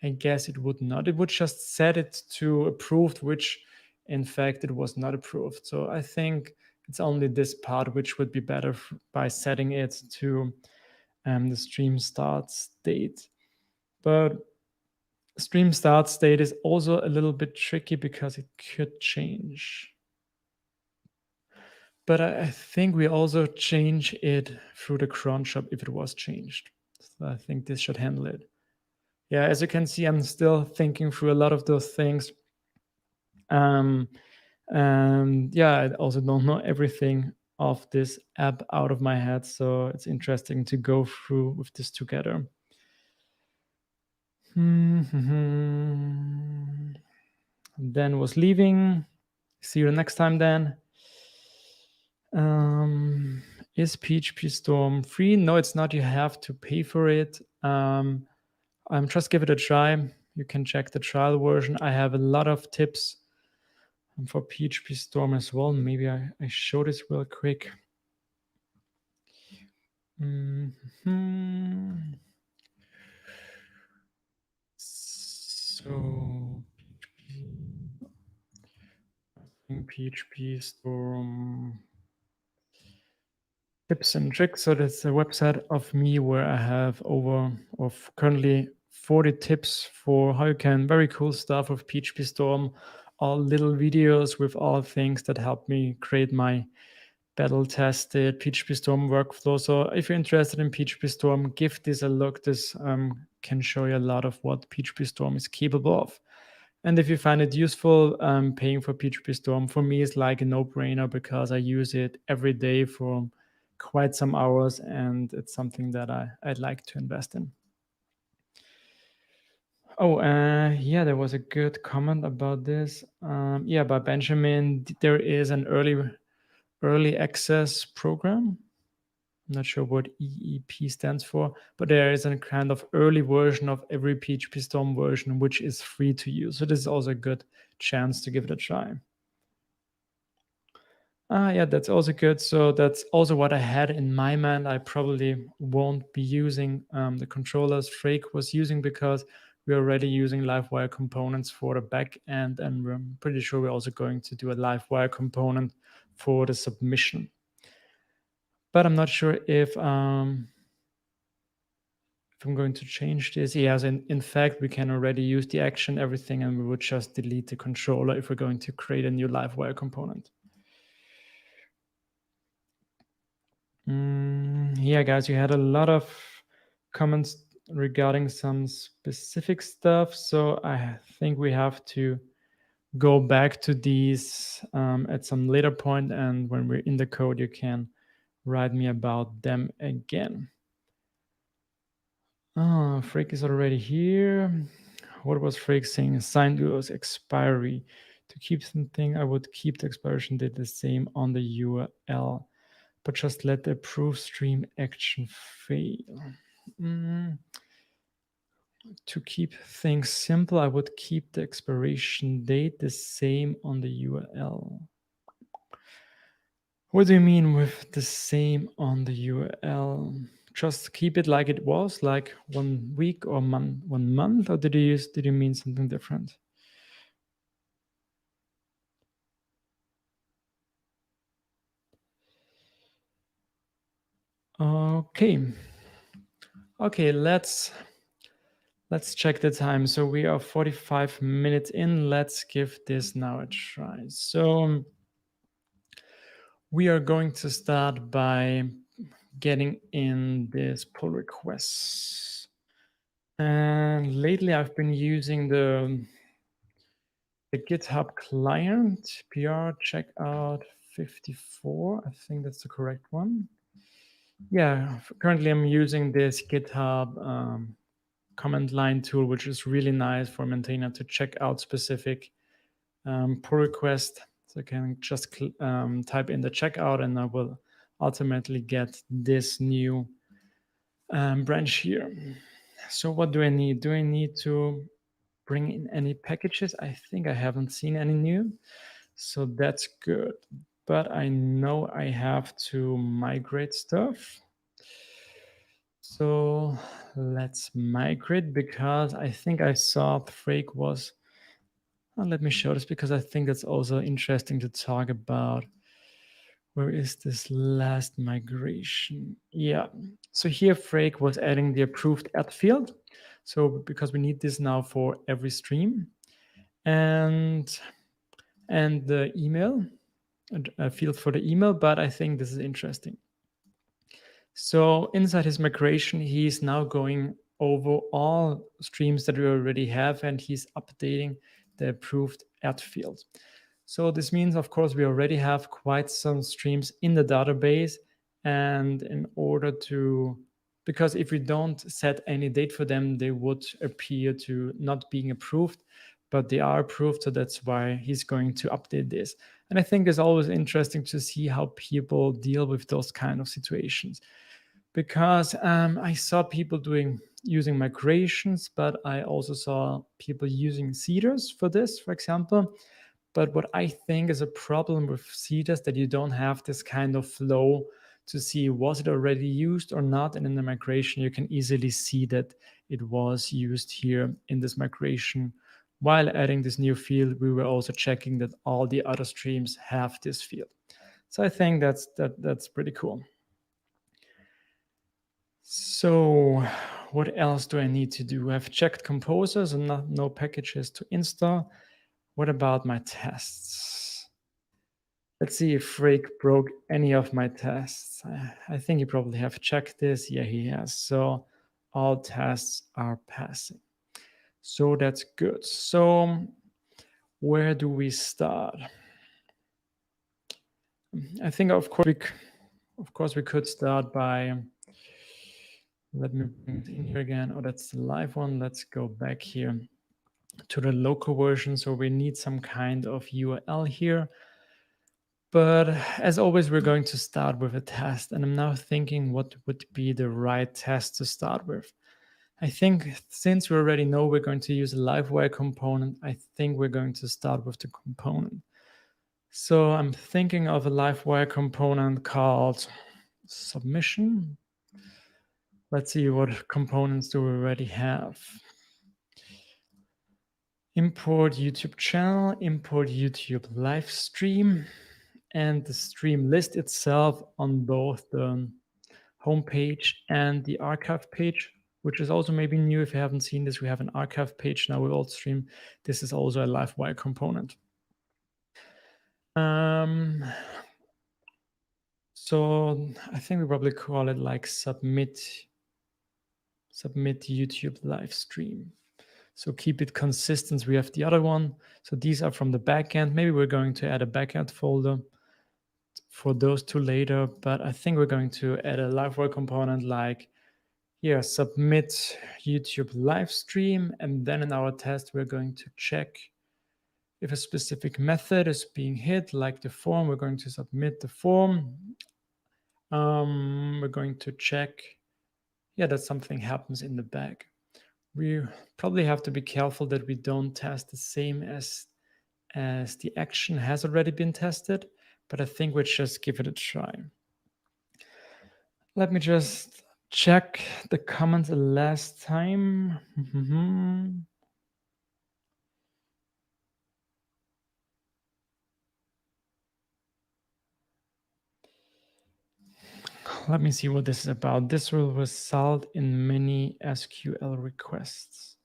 I guess it would not. It would just set it to approved, which in fact it was not approved. So I think it's only this part which would be better by setting it to the stream start state. But stream start state is also a little bit tricky because it could change. But I think we also change it through the cron shop if it was changed. So I think this should handle it. Yeah, as you can see, I'm still thinking through a lot of those things. And yeah, I also don't know everything of this app out of my head, so it's interesting to go through with this together. Dan was leaving. See you next time, Dan. Is PHP Storm free? No, it's not. You have to pay for it. Just give it a try. You can check the trial version. I have a lot of tips for PHP Storm as well. Maybe I show this real quick. So PHP Storm tips and tricks. So that's a website of me where I have currently 40 tips for how you can very cool stuff with PHP Storm, all little videos with all things that help me create my battle tested PHP Storm workflow. So if you're interested in PHP Storm, give this a look. This can show you a lot of what PHP Storm is capable of. And if you find it useful, paying for PHP Storm for me is like a no-brainer because I use it every day for quite some hours, and it's something that I'd like to invest in. Oh, yeah, there was a good comment about this. Yeah, by Benjamin, there is an early access program. I'm not sure what EEP stands for, but there is a kind of early version of every PHP Storm version, which is free to use. So this is also a good chance to give it a try. Yeah, that's also good. So that's also what I had in my mind. I probably won't be using the controllers Freek was using because we're already using Livewire components for the back end, and we're pretty sure we're also going to do a Livewire component for the submission. But I'm not sure if I'm going to change this. Yes, in fact, we can already use the action, everything, and we would just delete the controller if we're going to create a new Livewire component. Yeah, guys, you had a lot of comments regarding some specific stuff. So I think we have to go back to these at some later point. And when we're in the code, you can write me about them again. Oh, Freek is already here. What was Freek saying? Signed URLs expiry. To keep something, I would keep the expiration date the same on the URL, but just let the approve stream action fail. To keep things simple, I would keep the expiration date the same on the URL. What do you mean with the same on the URL? Just keep it like it was, like 1 week or 1 month, or did you mean something different? Okay. Okay, let's check the time. So we are 45 minutes in. Let's give this now a try. So we are going to start by getting in this pull requests. And lately I've been using the GitHub client, PR checkout 54. I think that's the correct one. Yeah, currently I'm using this GitHub command line tool, which is really nice for a maintainer to check out specific pull request. So I can just type in the checkout and I will ultimately get this new branch here. So what do I need? Do I need to bring in any packages? I think I haven't seen any new. So that's good. But I know I have to migrate stuff. So let's migrate because I think I saw Freek was. Let me show this because I think that's also interesting to talk about. Where is this last migration? Yeah. So here Freek was adding the approved add field. So because we need this now for every stream and the email, a field for the email, but I think this is interesting. So inside his migration, he's now going over all streams that we already have and he's updating the approved add field. So this means, of course, we already have quite some streams in the database. And in order to, because if we don't set any date for them, they would appear to not being approved, but they are approved. So that's why he's going to update this. And I think it's always interesting to see how people deal with those kind of situations because I saw people using migrations, but I also saw people using seeders for this, for example. But what I think is a problem with seeders that you don't have this kind of flow to see was it already used or not. And in the migration, you can easily see that it was used here in this migration. While adding this new field, we were also checking that all the other streams have this field. So I think that's pretty cool. So what else do I need to do? I've checked composers and no packages to install. What about my tests? Let's see if Freek broke any of my tests. I think you probably have checked this. Yeah, he has. So all tests are passing. So that's good. So where do we start? I think of course we could start by let me bring it in here again. Oh, that's the live one. Let's go back here to the local version. So we need some kind of URL here. But as always, we're going to start with a test. And I'm now thinking what would be the right test to start with. I think since we already know we're going to use a livewire component, I think we're going to start with the component. So I'm thinking of a livewire component called submission. Let's see what components do we already have. Import YouTube channel, import YouTube live stream, and the stream list itself on both the homepage and the archive page, which is also maybe new if you haven't seen this. We have an archive page now with old stream. This is also a livewire component. So I think we probably call it like submit YouTube live stream. So keep it consistent. We have the other one. So these are from the backend. Maybe we're going to add a backend folder for those two later, but I think we're going to add a livewire component like here, submit YouTube live stream. And then in our test, we're going to check if a specific method is being hit, like the form, we're going to submit the form. We're going to check, that something happens in the back. We probably have to be careful that we don't test the same as the action has already been tested, but I think we'll just give it a try. Let me just check the comments last time. let me see what this is about. This will result in many SQL requests.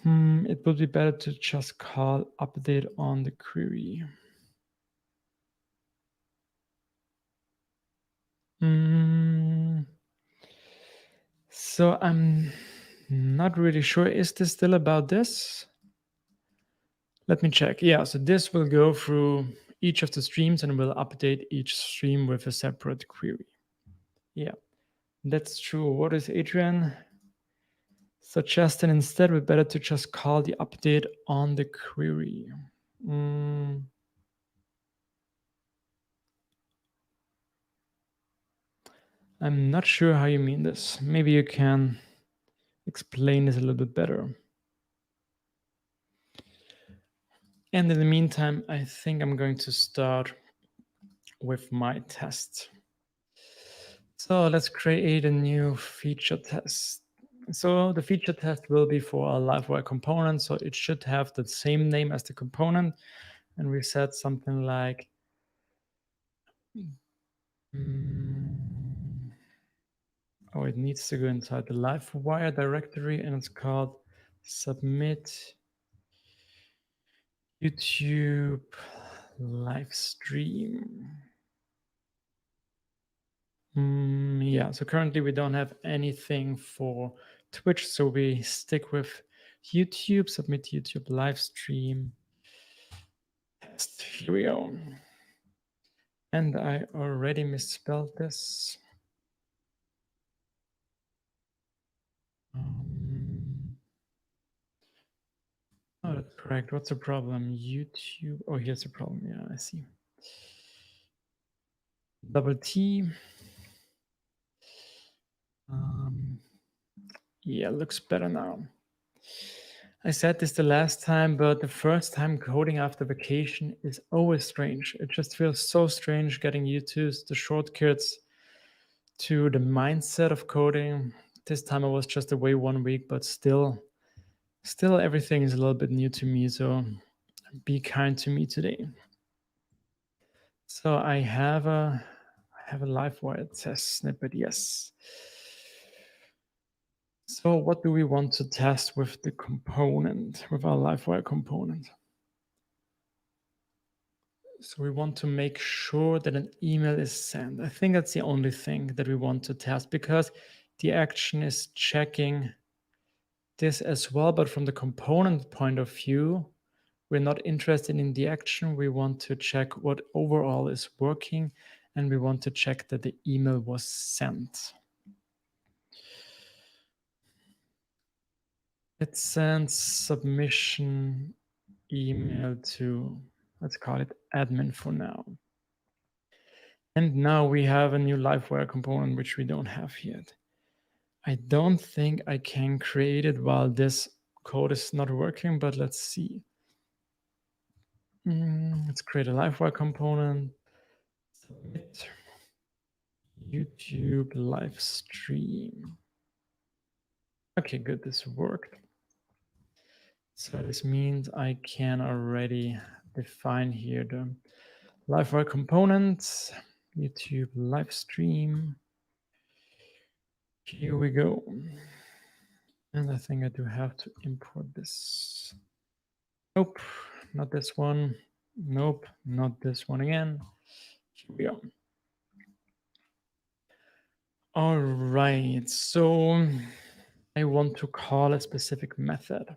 It would be better to just call update on the query. So I'm not really sure. Is this still about this? Let me check. Yeah, so this will go through each of the streams and will update each stream with a separate query. Yeah, that's true. What is Adrian suggesting? Instead, we better to just call the update on the query. I'm not sure how you mean this. Maybe you can explain this a little bit better. And in the meantime, I think I'm going to start with my test. So let's create a new feature test. So the feature test will be for a LiveWire component. So it should have the same name as the component. And we said something like, oh, it needs to go inside the LiveWire directory, and it's called submit YouTube live stream. Yeah, so currently we don't have anything for Twitch, so we stick with YouTube, submit YouTube live stream. Test. Here we go. And I already misspelled this. Oh, that's correct. What's the problem? YouTube. Oh, here's the problem. Yeah, I see. Double T. Yeah, looks better now. I said this the last time, but the first time coding after vacation is always strange. It just feels so strange getting used to the shortcuts, to the mindset of coding. This time I was just away 1 week, but still everything is a little bit new to me. So be kind to me today. So I have a LiveWire test snippet. Yes. So what do we want to test with the component, with our LiveWire component? So we want to make sure that an email is sent. I think that's the only thing that we want to test, because the action is checking this as well. But from the component point of view, we're not interested in the action. We want to check what overall is working, and we want to check that the email was sent. It sends submission email to, let's call it admin for now. And now we have a new LiveWire component, which we don't have yet. I don't think I can create it while this code is not working, but let's see. Let's create a LiveWire component. Submit YouTube live stream. Okay, good, this worked. So this means I can already define here the LiveWire components, YouTube live stream. Here we go. And I think I do have to import this. Nope, not this one. Nope, not this one again. Here we go. All right, so I want to call a specific method.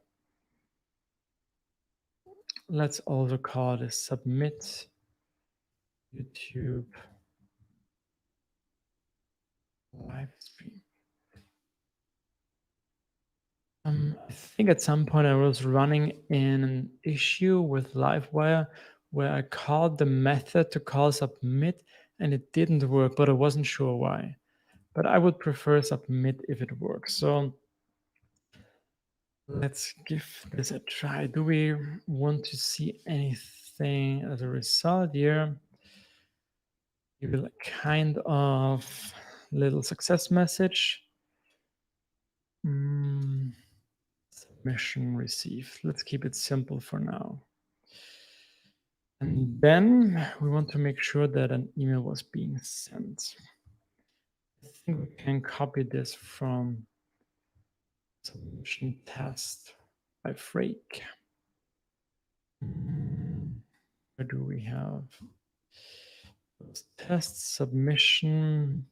Let's also call this submit YouTube live stream. I think at some point I was running in an issue with LiveWire where I called the method to call submit and it didn't work, but I wasn't sure why. But I would prefer submit if it works. So let's give this a try. Do we want to see anything as a result here? Give it a kind of little success message. Submission received. Let's keep it simple for now. And then we want to make sure that an email was being sent. I think we can copy this from submission test by Freek. Where do we have test submission?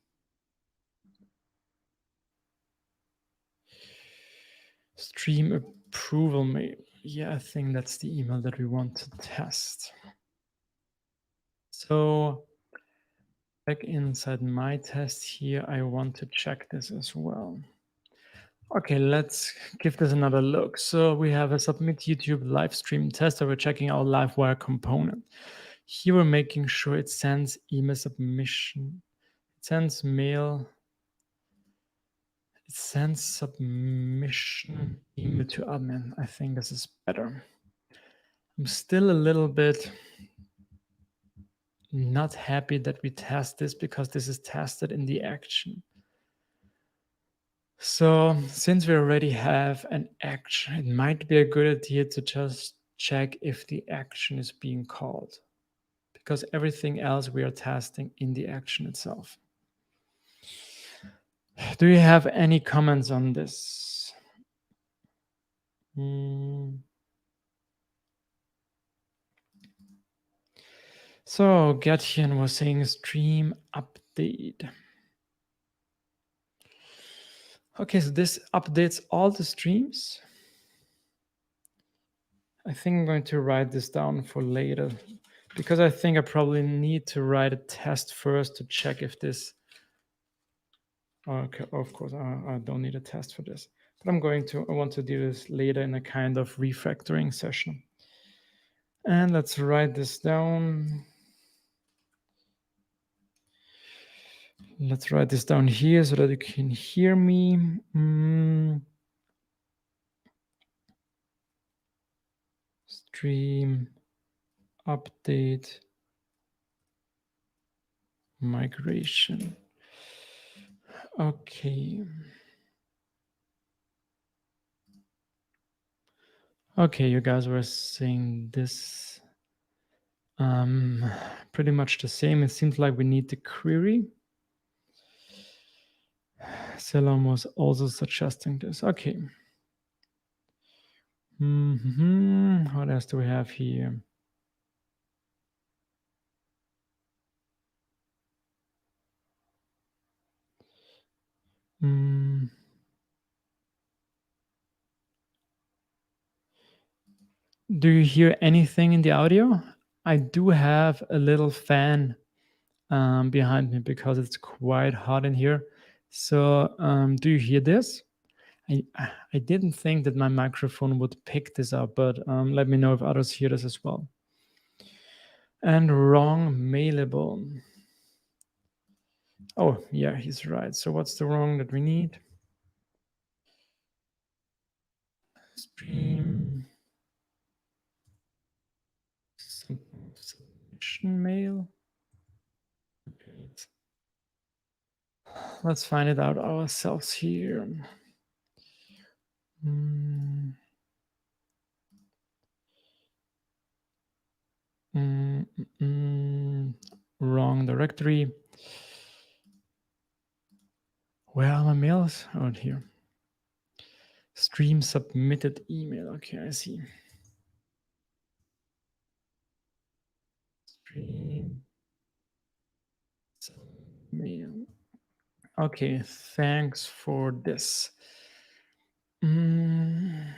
Stream approval mail. Yeah, I think that's the email that we want to test. So back inside my test here, I want to check this as well. Okay, let's give this another look. So we have a submit YouTube live stream test that we're checking our LiveWire component. Here we're making sure it sends email submission. It sends mail. It sends submission email to admin. I think this is better. I'm still a little bit not happy that we test this because this is tested in the action. So since we already have an action, it might be a good idea to just check if the action is being called, because everything else we are testing in the action itself. Do you have any comments on this? So Gertchen was saying stream update. Okay, so this updates all the streams. I think I'm going to write this down for later, because I think I probably need to write a test first to check if this. Okay, of course, I don't need a test for this, but I want to do this later in a kind of refactoring session. And let's write this down. Let's write this down here so that you can hear me. Stream update migration. Okay. Okay, you guys were saying this pretty much the same. It seems like we need the query. Selam was also suggesting this. Okay. What else do we have here? Do you hear anything in the audio? I do have a little fan behind me because it's quite hot in here. So do you hear this? I didn't think that my microphone would pick this up, but let me know if others hear this as well. And wrong mailable. Oh, yeah, he's right. So what's the wrong that we need? Stream submission mail. Let's find it out ourselves here. Wrong directory. Where are my mails? Oh, here. Stream submitted email. Okay, I see. Stream mail. Okay, thanks for this. Now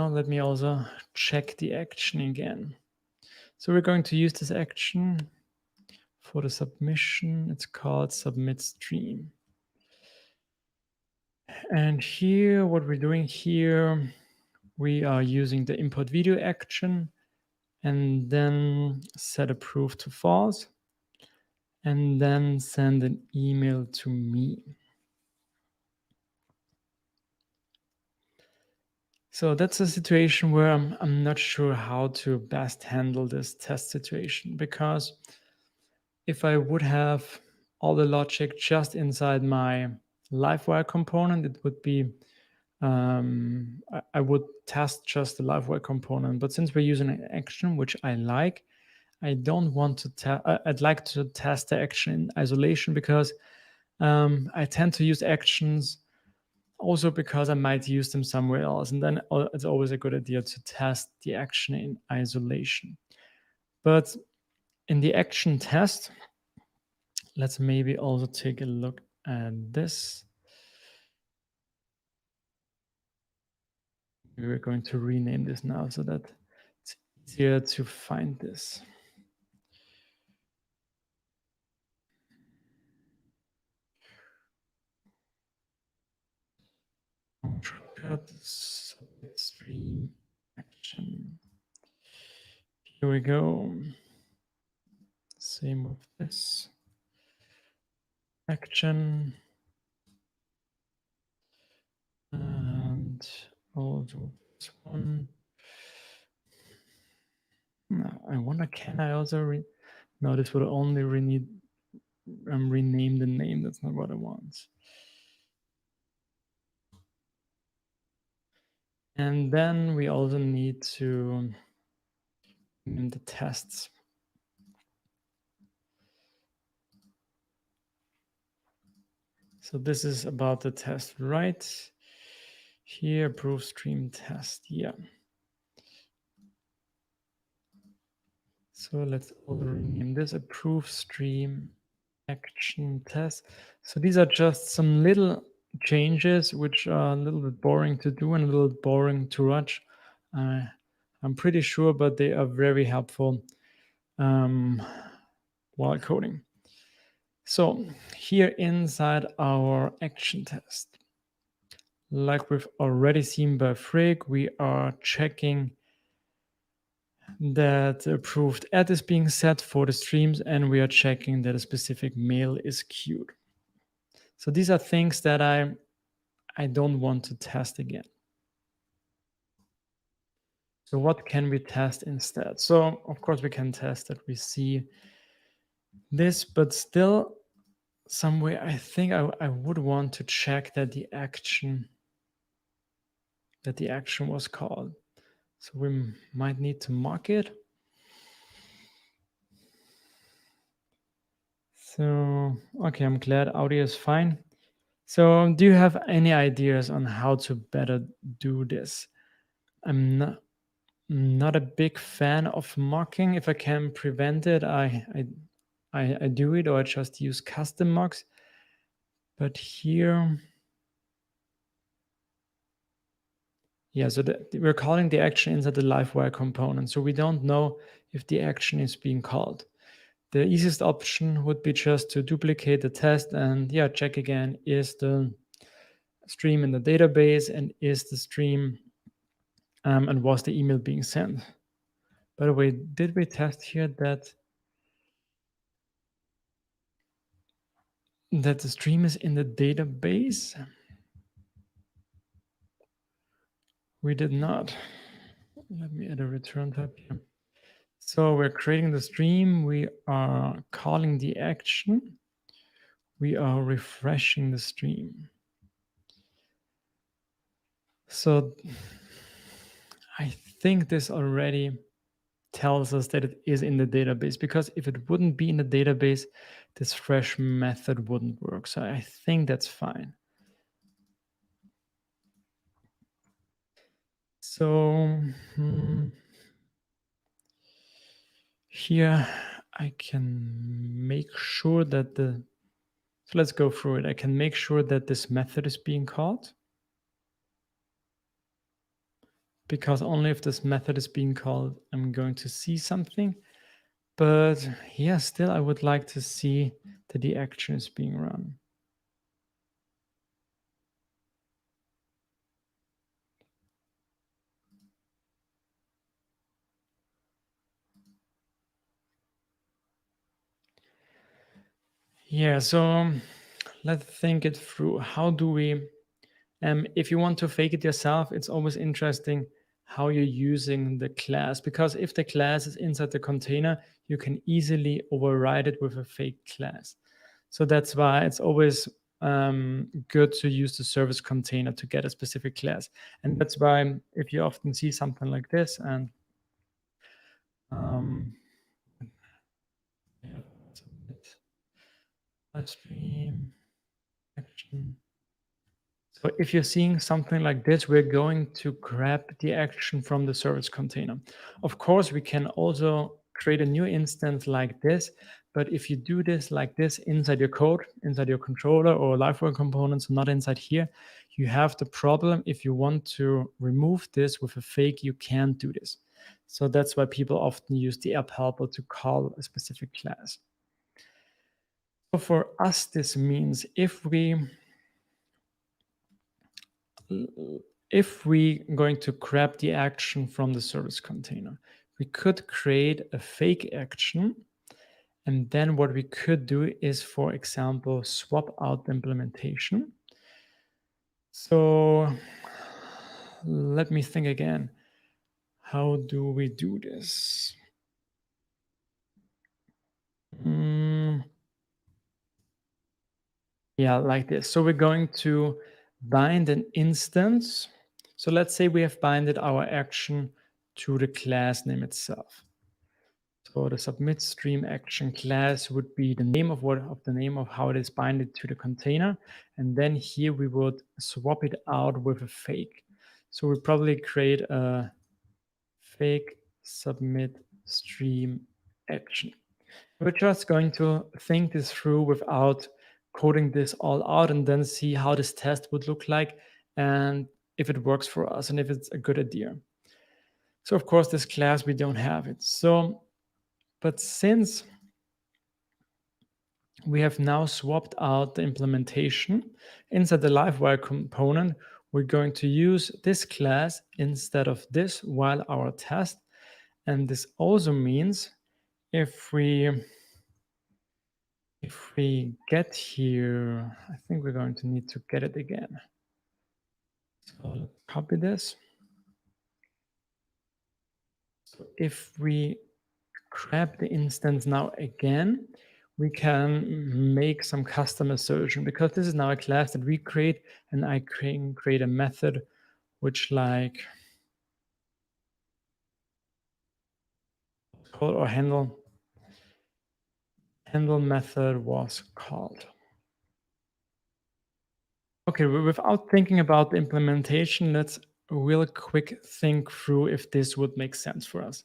let me also check the action again. So we're going to use this action for the submission. It's called submit stream. And here, what we're doing here, we are using the import video action and then set approve to false and then send an email to me. So that's a situation where I'm not sure how to best handle this test situation, because if I would have all the logic just inside my LiveWire component, it would be, I would test just the LiveWire component. But since we're using an action, which I like, I don't want to I'd like to test the action in isolation because I tend to use actions also because I might use them somewhere else. And then it's always a good idea to test the action in isolation. But in the action test, let's maybe also take a look at this. We're going to rename this now so that it's easier to find this. Shortcut stream action. Here we go. Same with this action. And also this one. I wonder, can I also no, this would only rename the name. That's not what I want. And then we also need to name the tests. So this is about the test, right? Here, approve stream test. Yeah. So let's also rename this approve stream action test. So these are just some little changes which are a little bit boring to do and a little boring to watch. I'm pretty sure, but they are very helpful while coding. So here inside our action test, like we've already seen by Freek, we are checking that approved ad is being set for the streams, and we are checking that a specific mail is queued. So these are things that I don't want to test again. So what can we test instead? So of course we can test that we see this, but still somewhere I think I would want to check that the action was called. So we might need to mark it. So, okay, I'm glad audio is fine. So do you have any ideas on how to better do this? I'm not a big fan of mocking. If I can prevent it, I do it, or I just use custom mocks. But here, yeah, so we're calling the action inside the livewire component. So we don't know if the action is being called. The easiest option would be just to duplicate the test and yeah, check again, is the stream in the database and is the stream and was the email being sent? By the way, did we test here that the stream is in the database? We did not. Let me add a return type here. So we're creating the stream. We are calling the action. We are refreshing the stream. So I think this already tells us that it is in the database, because if it wouldn't be in the database, this fresh method wouldn't work. So I think that's fine. So here I can make sure that so let's go through it. I can make sure that this method is being called, because only if this method is being called, I'm going to see something. But yeah, still I would like to see that the action is being run. Yeah, so let's think it through. How do we, if you want to fake it yourself, it's always interesting how you're using the class, because if the class is inside the container, you can easily override it with a fake class. So that's why it's always good to use the service container to get a specific class. And that's why if you often see something like this, and Submit live stream action. So if you're seeing something like this, we're going to grab the action from the service container. Of course, we can also create a new instance like this, but if you do this like this inside your code, inside your controller or LiveWire components, not inside here, you have the problem. If you want to remove this with a fake, you can't do this. So that's why people often use the app helper to call a specific class. So for us, this means if we going to grab the action from the service container, we could create a fake action. And then what we could do is, for example, swap out the implementation. So let me think again. How do we do this? Yeah, like this. So we're going to bind an instance. So let's say we have binded our action to the class name itself. So the submit stream action class would be the name of the name of how it is binded to the container. And then here we would swap it out with a fake. So we probably create a fake submit stream action. We're just going to think this through without coding this all out and then see how this test would look like and if it works for us and if it's a good idea. So of course, this class, we don't have it. But since we have now swapped out the implementation inside the LiveWire component, we're going to use this class instead of this while our test. And this also means if we get here, I think we're going to need to get it again. So let's copy this. So if we grab the instance now again, we can make some custom assertion because this is now a class that we create, and I can create a method which like call or handle method was called. Okay, without thinking about the implementation, let's real quick think through if this would make sense for us.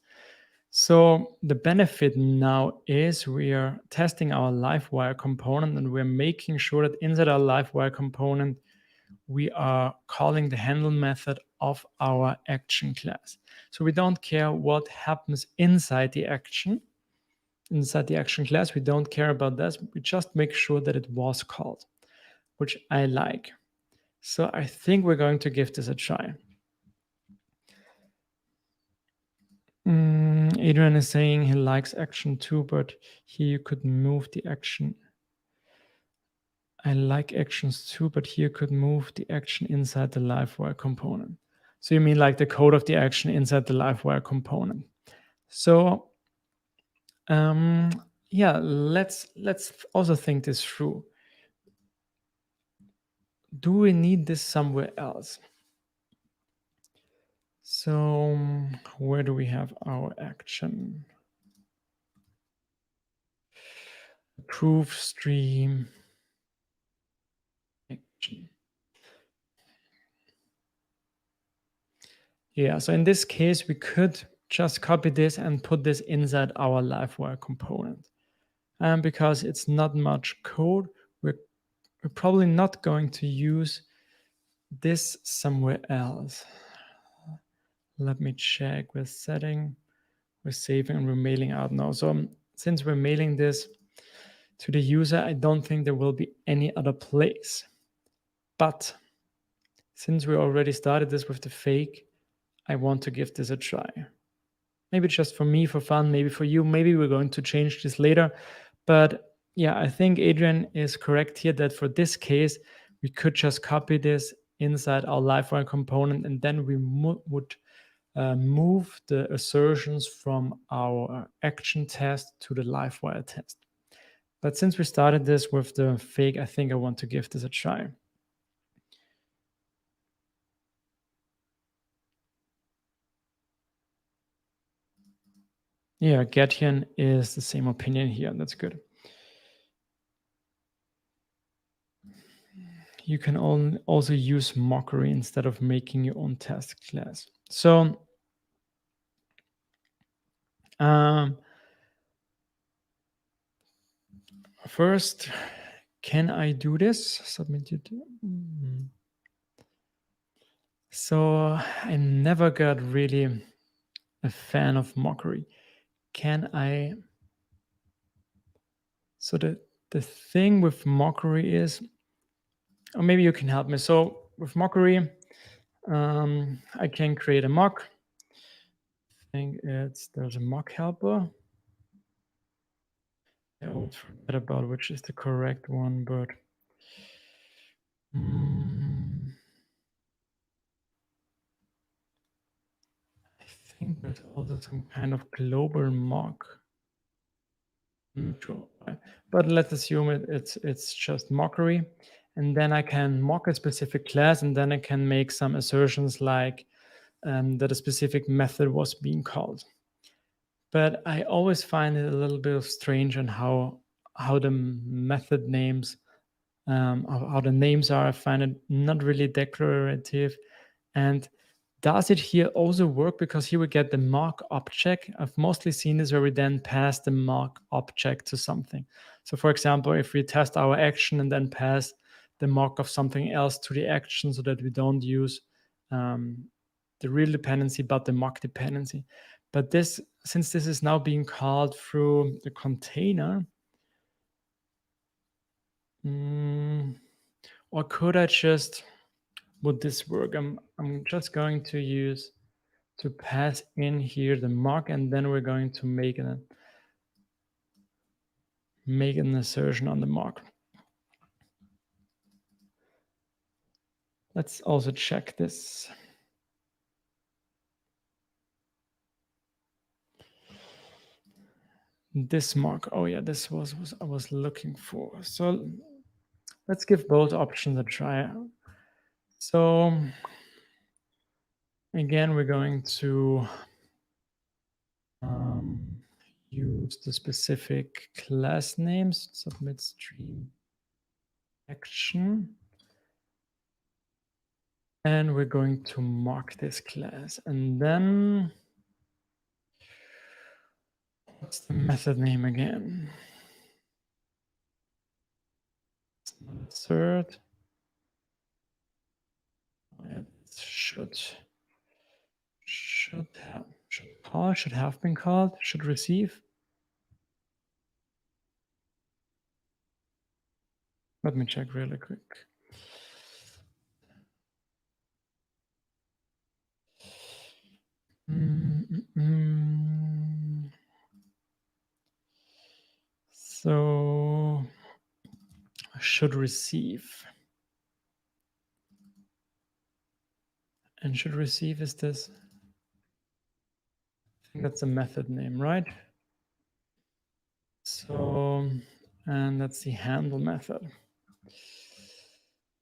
So the benefit now is we are testing our LiveWire component, and we're making sure that inside our LiveWire component, we are calling the handle method of our action class. So we don't care what happens inside the action class. We don't care about this. We just make sure that it was called, which I like. So I think we're going to give this a try. Adrian is saying he likes action too, but here you could move the action. I like actions too, but here could move the action inside the LiveWire component. So you mean like the code of the action inside the LiveWire component. So yeah, let's also think this through. Do we need this somewhere else? So where do we have our action? Proof stream action. Yeah, so in this case, we could just copy this and put this inside our LiveWire component. And because it's not much code, we're probably not going to use this somewhere else. Let me check. We're setting, we're saving, and we're mailing out now. So since we're mailing this to the user, I don't think there will be any other place. But since we already started this with the fake, I want to give this a try. Maybe just for me, for fun, maybe for you. Maybe we're going to change this later. But yeah, I think Adrian is correct here that for this case, we could just copy this inside our LiveWire component, and then we would move the assertions from our action test to the LiveWire test. But since we started this with the fake, I think I want to give this a try. Yeah, Getian is the same opinion here. That's good. You can also use mockery instead of making your own task class. So first, can I do this? Submit it. So I never got really a fan of mockery. Can I? So the thing with mockery is, or maybe you can help me. So with mockery, I can create a mock. I think there's a mock helper. I always forget about which is the correct one, but I think there's also some kind of global mock. I'm not sure, but let's assume it's just mockery, and then I can mock a specific class, and then I can make some assertions like that a specific method was being called. But I always find it a little bit strange on how the method names, how the names are. I find it not really declarative. And does it here also work? Because here we get the mock object. I've mostly seen this where we then pass the mock object to something. So for example, if we test our action and then pass the mock of something else to the action so that we don't use the real dependency, but the mock dependency. But this, since this is now being called through the container, or could I just, would this work? I'm just going to use to pass in here the mock, and then we're going to make an assertion on the mock. Let's also check this. This mock, oh yeah, this was I was looking for. So let's give both options a try. So again, we're going to use the specific class names, submit stream action. And we're going to mock this class. And then, what's the method name again? Assert. It should have been called, should receive. Let me check really quick. So should receive. And should receive is this. I think that's a method name, right? So, and that's the handle method.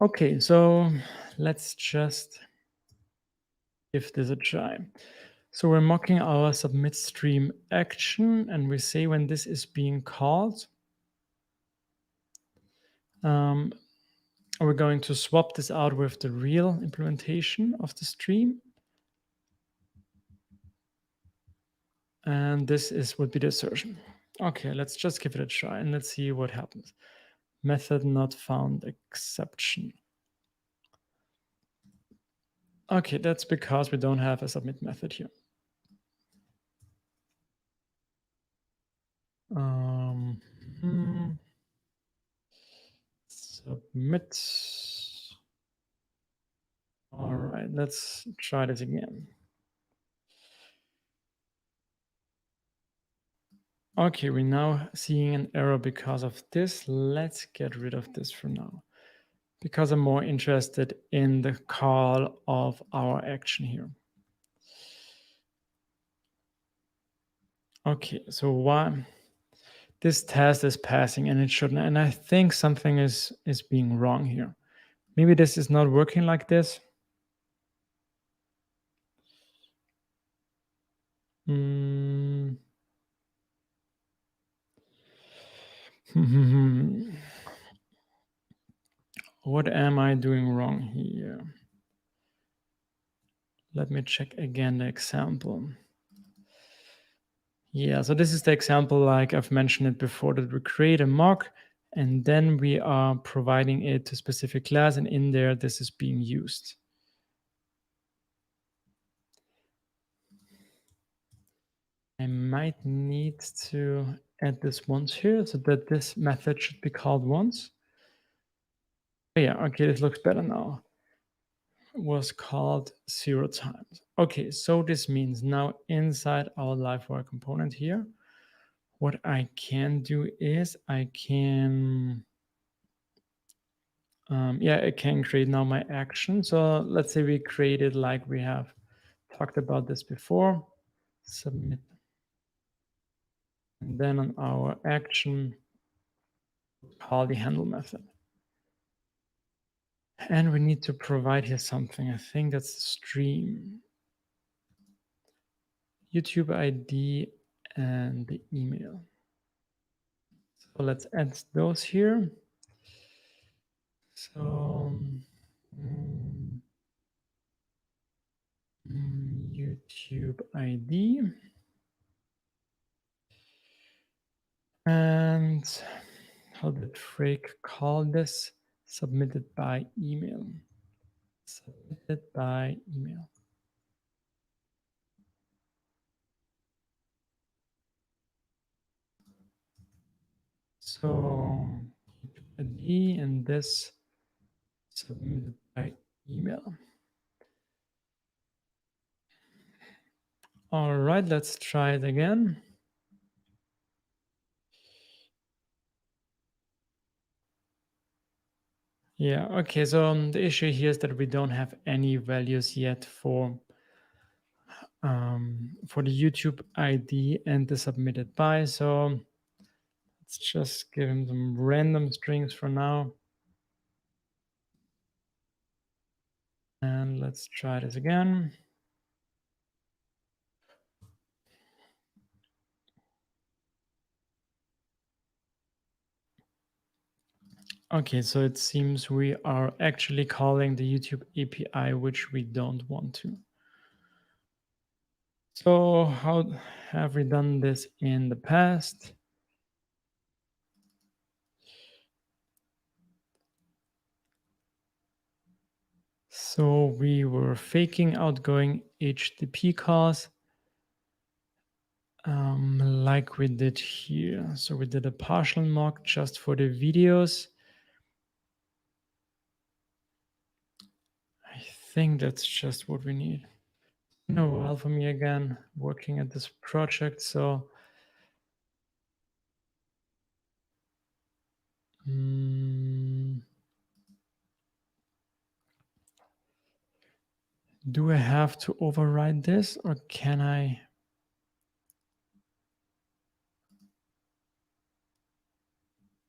Okay, so let's just give this a try. So we're mocking our submit stream action, and we say when this is being called, we're going to swap this out with the real implementation of the stream. And this would be the assertion. Okay, let's just give it a try and let's see what happens. Method not found exception. Okay, that's because we don't have a submit method here. Submit. All right, let's try this again. Okay, we're now seeing an error because of this. Let's get rid of this for now, because I'm more interested in the call of our action here. Okay, so why this test is passing and it shouldn't, and I think something is being wrong here. Maybe this is not working like this. What am I doing wrong here? Let me check again the example. Yeah, so this is the example like I've mentioned it before, that we create a mock and then we are providing it to a specific class, and in there this is being used. I might need to add this once here so that this method should be called once. Oh yeah, okay, this looks better now. It was called 0 times. Okay, so this means now inside our livewire component here, what I can do is I can, I can create now my action. So let's say we created like we have talked about this before, submit. And then on our action, call the handle method. And we need to provide here something. I think that's the stream, YouTube ID, and the email. So let's add those here. So YouTube ID. And how did Freek call this? Submitted by email. Submitted by email. So ID and this submitted by email. All right, let's try it again. Yeah, okay, so the issue here is that we don't have any values yet for the YouTube ID and the submitted by. So let's just give him some random strings for now. And let's try this again. Okay, so it seems we are actually calling the YouTube API, which we don't want to. So how have we done this in the past? So we were faking outgoing HTTP calls like we did here. So we did a partial mock just for the videos. I think that's just what we need. No, well, for me again, working at this project. So do I have to override this, or can I?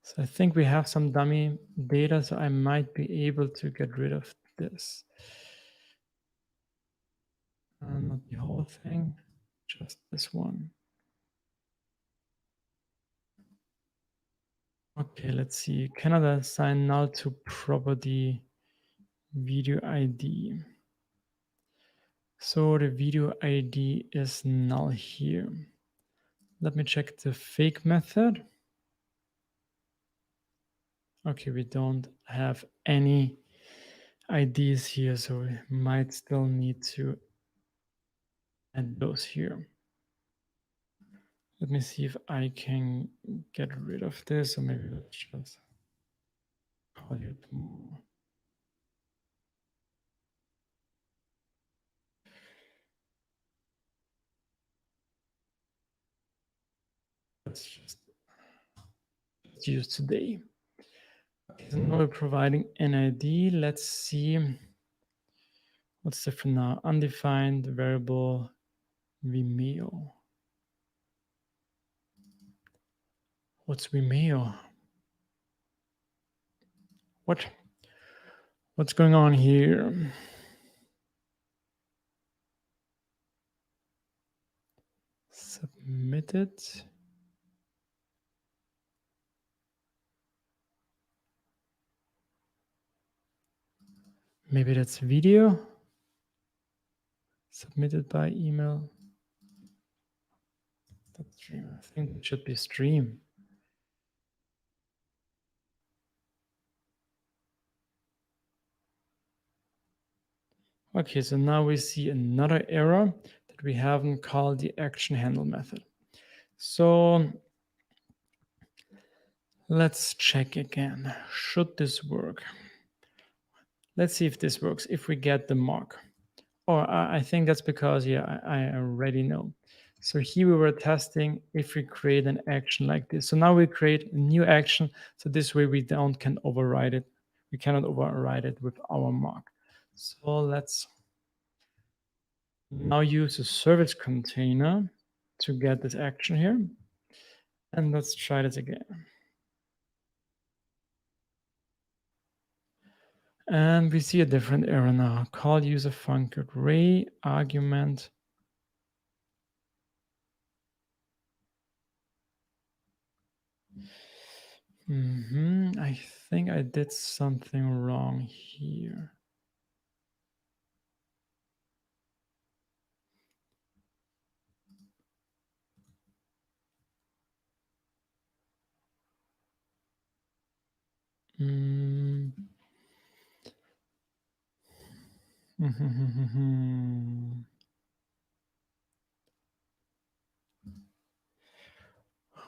So I think we have some dummy data, so I might be able to get rid of this. Not the whole thing, just this one. Okay, let's see. Canada assign null to property video ID. So the video ID is null here. Let me check the fake method. Okay, we don't have any IDs here, so we might still need to add those here. Let me see if I can get rid of this, or maybe let's just call it more. Let's just use today. Okay, so now we're providing an ID. Let's see what's different now. Undefined variable Vimeo. What's Vimeo? What's going on here? Submitted. Maybe that's video submitted by email. That's stream. I think it should be stream. Okay, so now we see another error that we haven't called the action handle method. So let's check again. Should this work? Let's see if this works, if we get the mark. Or I think that's because, yeah, I already know. So here we were testing if we create an action like this. So now we create a new action. So this way we can override it. We cannot override it with our mark. So let's now use a service container to get this action here. And let's try this again. And we see a different error now. Call user function array argument. I think I did something wrong here.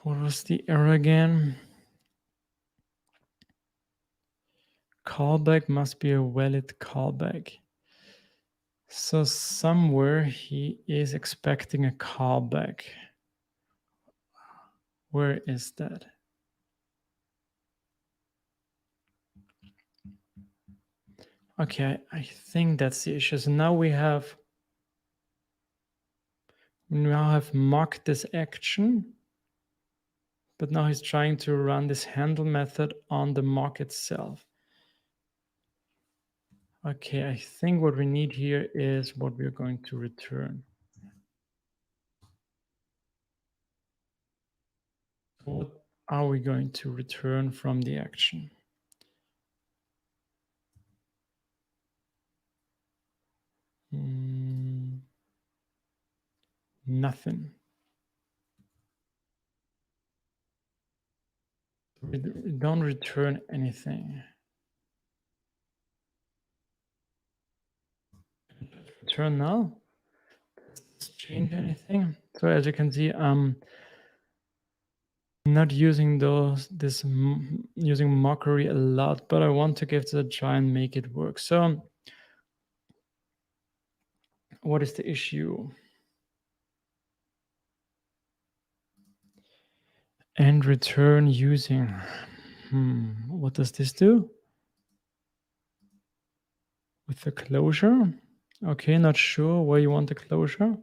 What was the error again? Callback must be a valid callback. So somewhere he is expecting a callback. Where is that? Okay, I think that's the issue. So now we now have mocked this action, but now he's trying to run this handle method on the mock itself. Okay, I think what we need here is what we're going to return. What are we going to return from the action? Nothing. We don't return anything. Return null. Does this change anything? So as you can see, I'm not using using mockery a lot, but I want to give this a try and make it work. So what is the issue? And return using. What does this do? With the closure? Okay, not sure where you want the closure.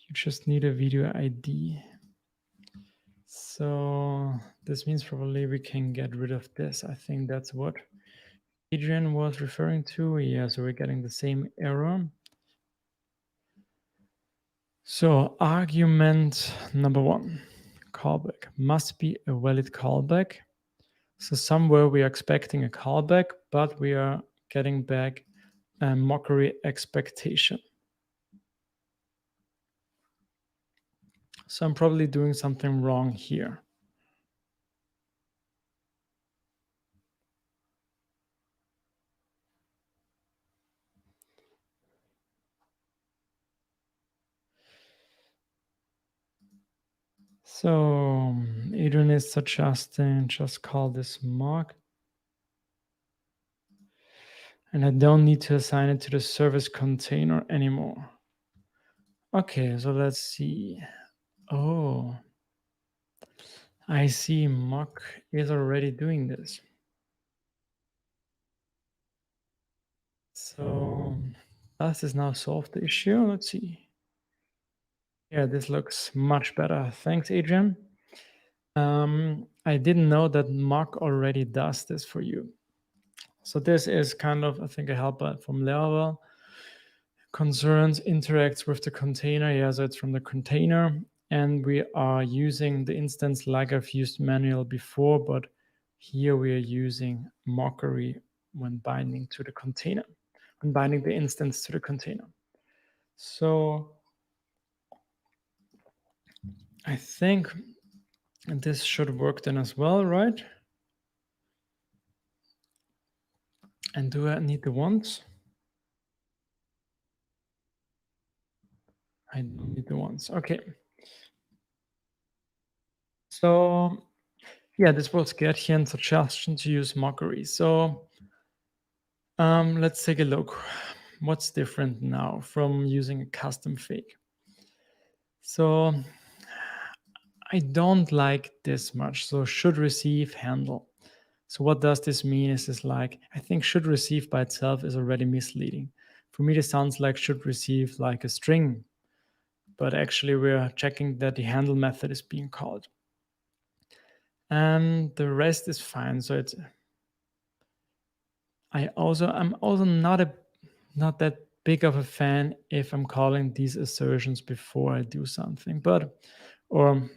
You just need a video ID. So this means probably we can get rid of this. I think that's what Adrian was referring to. Yeah, so we're getting the same error. So argument number 1, callback must be a valid callback. So somewhere we are expecting a callback, but we are getting back a mockery expectation. So I'm probably doing something wrong here. So Adrian is suggesting just call this mock. And I don't need to assign it to the service container anymore. Okay, so let's see. Oh, I see mock is already doing this. So does this now solve the issue? Let's see. Yeah, this looks much better. Thanks, Adrian. I didn't know that mock already does this for you. So this is kind of, I think, a helper from Laravel. Concerns interacts with the container. Yeah, so it's from the container. And we are using the instance like I've used manual before, but Here we are using mockery when binding to the container, when binding the instance to the container. So I think this should work then as well, right? And do I need the ones? I don't need the ones. Okay. So yeah, this was Gertchen's suggestion to use mockery. So let's take a look. What's different now from using a custom fake? So I don't like this much. So should receive handle. So what does this mean? Is this like, I think should receive by itself is already misleading. For me, this sounds like should receive like a string, but actually we're checking that the handle method is being called. And the rest is fine. So it's, I'm also not that big of a fan if I'm calling these assertions before I do something, but or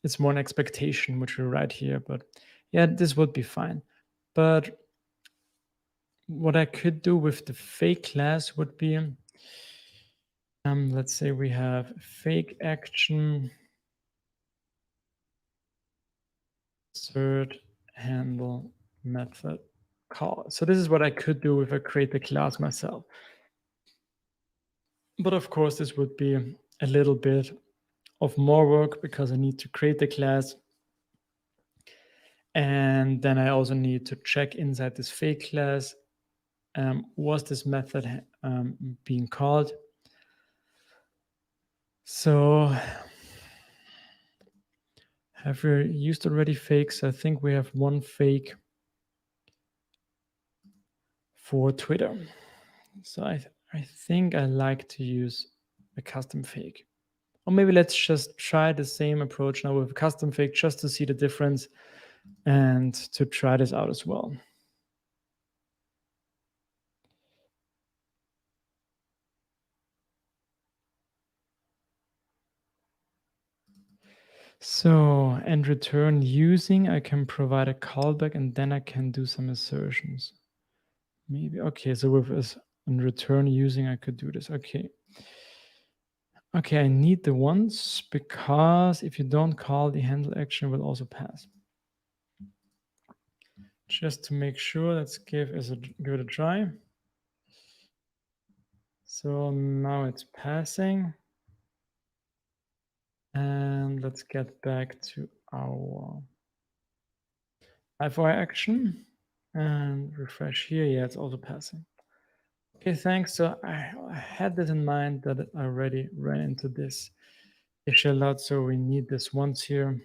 it's more an expectation which we write here, but yeah, this would be fine. But what I could do with the fake class would be, let's say we have fake action assert handle method call. So this is what I could do if I create the class myself. But of course, this would be a little bit of more work because I need to create the class. And then I also need to check inside this fake class, was this method being called? So have we used already fakes? I think we have one fake for Twitter. So I think I like to use a custom fake. Or maybe let's just try the same approach now with a custom fake just to see the difference and to try this out as well. So, and return using, I can provide a callback and then I can do some assertions. Maybe, okay, so with this and return using, I could do this, okay. Okay, I need the ones because if you don't call, the handle action will also pass. Just to make sure, let's give it a try. So now it's passing. And let's get back to our live-wire action and refresh here. Yeah, it's also passing. Okay, thanks. So I had this in mind that I already ran into this issue a lot. So we need this once here.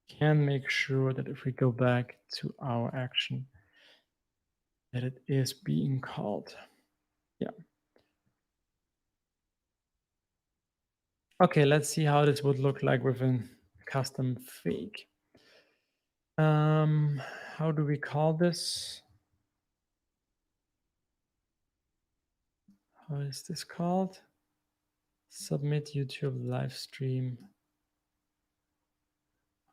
Can make sure that if we go back to our action, that it is being called. Yeah. Okay, let's see how this would look like with a custom fake. How do we call this? How is this called? Submit YouTube live stream.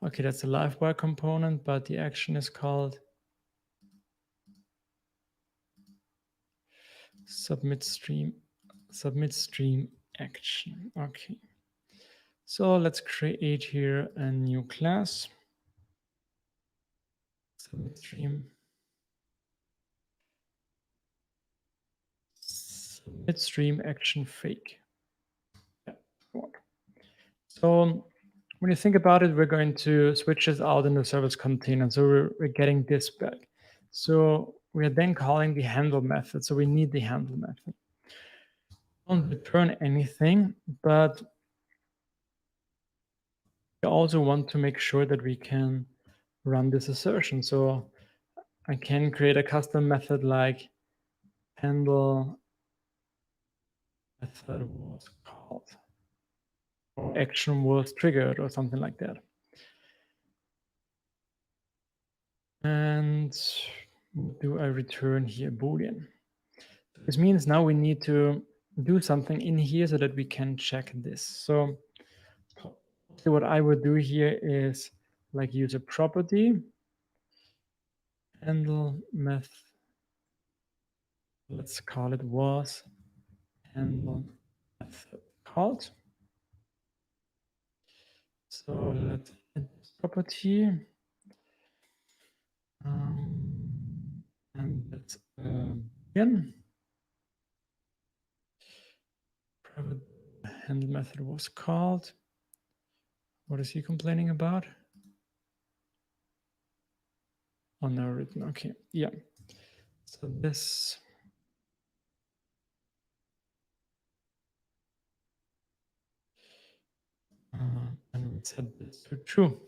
Okay, that's a livewire component, but the action is called submit stream action. Okay. So let's create here a new class. Submit stream action fake. Yeah. So when you think about it, we're going to switch this out in the service container. So we're getting this back. So we are then calling the handle method. So we need the handle method. Don't return anything, but we also want to make sure that we can run this assertion. So I can create a custom method like handle method was called or action was triggered or something like that. And do I return here Boolean? This means now we need to do something in here so that we can check this. So what I would do here is like user property, handle method, let's call it was handle method called. So let's add this property. And let's begin. Private handle method was called. What is he complaining about? Oh, no, written. Okay, yeah. So this. And let's set this to true.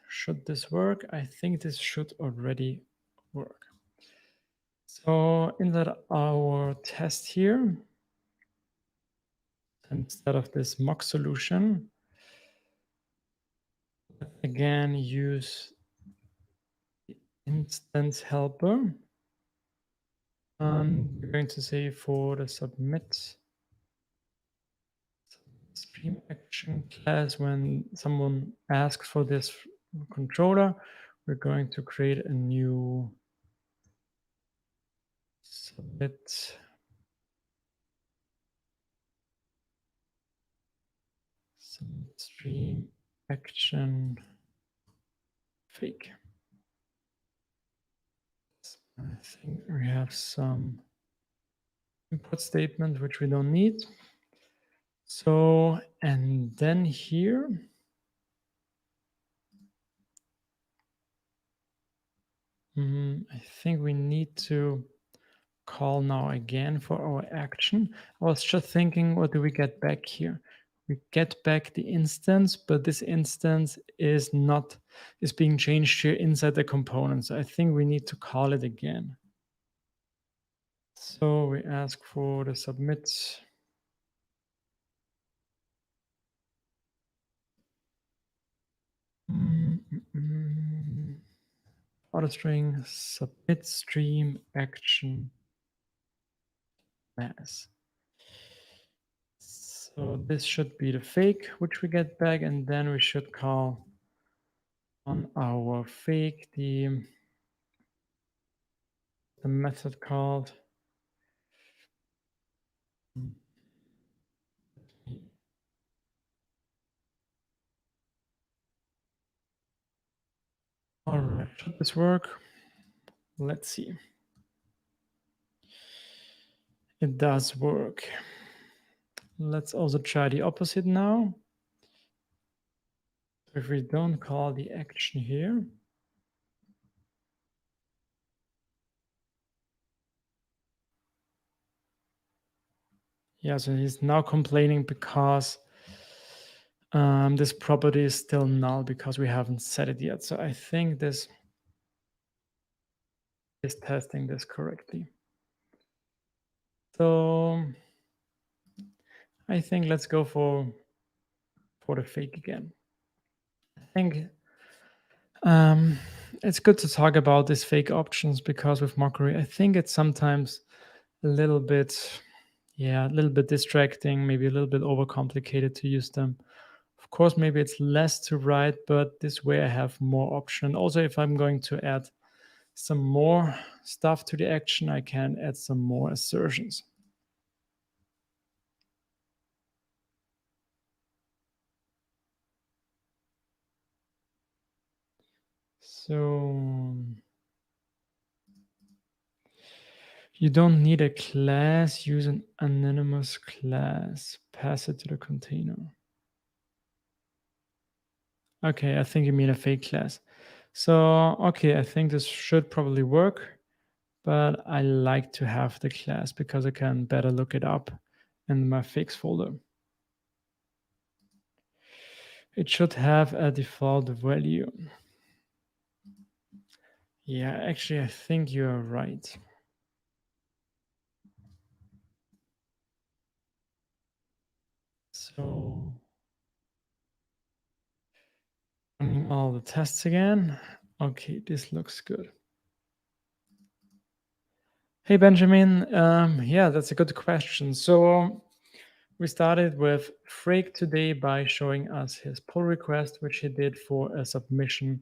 Should this work? I think this should already work. So inside our test here, instead of this mock solution, again use the instance helper. We're going to say for the submit stream action class, when someone asks for this controller, we're going to create a new submit stream action fake. I think we have some import statement which we don't need. So, and then here, I think we need to call now again for our action. I was just thinking, what do we get back here? We get back the instance, but this instance is being changed here inside the component. So I think we need to call it again. So we ask for the submit. Auto string submit stream action class. So this should be the fake, which we get back, and then we should call on our fake the method called all right, should this work? Let's see. It does work. Let's also try the opposite now. If we don't call the action here, yeah, so he's now complaining because this property is still null because we haven't set it yet. So I think this is testing this correctly. So I think let's go for the fake again. I think it's good to talk about these fake options because with mockery, I think it's sometimes a little bit, a little bit distracting, maybe a little bit overcomplicated to use them. Of course, maybe it's less to write, but this way I have more option. Also, if I'm going to add some more stuff to the action, I can add some more assertions. So you don't need a class, use an anonymous class, pass it to the container. Okay, I think you mean a fake class. So, okay, I think this should probably work, but I like to have the class because I can better look it up in my fix folder. It should have a default value. Yeah, actually, I think you're right. So, running all the tests again. Okay, this looks good. Hey, Benjamin. Yeah, that's a good question. So we started with Freek today by showing us his pull request, which he did for a submission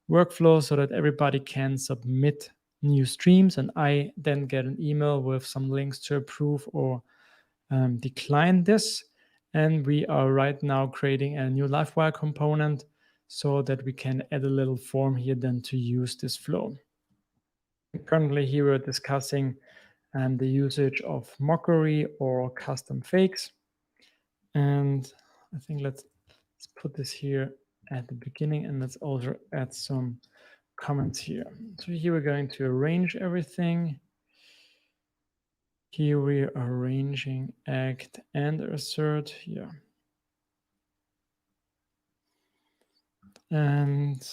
workflow so that everybody can submit new streams. And I then get an email with some links to approve or decline this. And we are right now creating a new Livewire component so that we can add a little form here then to use this flow. Currently here we're discussing the usage of mockery or custom fakes. And I think let's put this here at the beginning, and let's also add some comments here. So here we're going to arrange everything. Here we're arranging act and assert here. And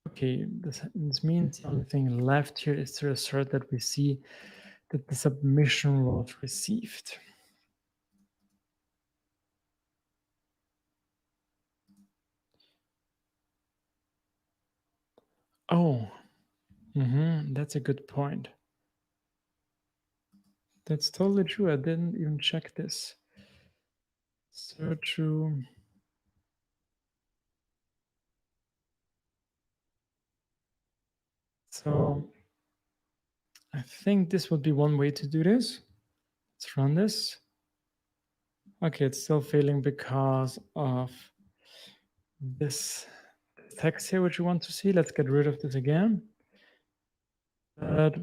okay, this means the only thing left here is to assert that we see that the submission was received. Oh, that's a good point. That's totally true. I didn't even check this. So true. So I think this would be one way to do this. Let's run this. Okay, it's still failing because of this text here, which you want to see. Let's get rid of this again. But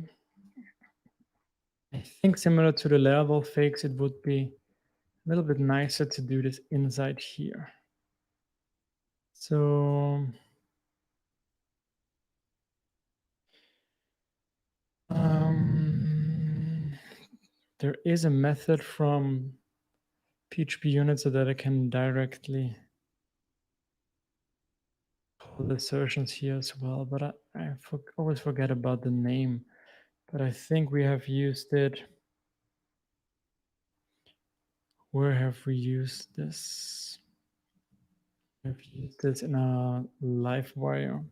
I think similar to the level fakes, it would be a little bit nicer to do this inside here. So there is a method from PHP unit so that I can directly pull the assertions here as well, but I always forget about the name. But I think we have used it. Where have we used this? We've used this in our Livewire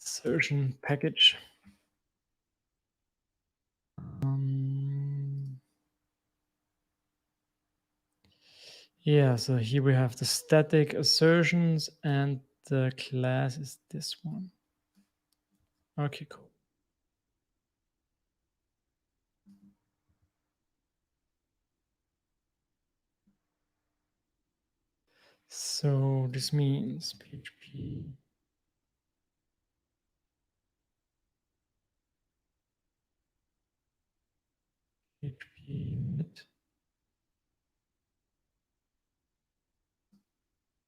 assertion package. Yeah, so here we have the static assertions and the class is this one. Okay, cool. So this means PHP unit.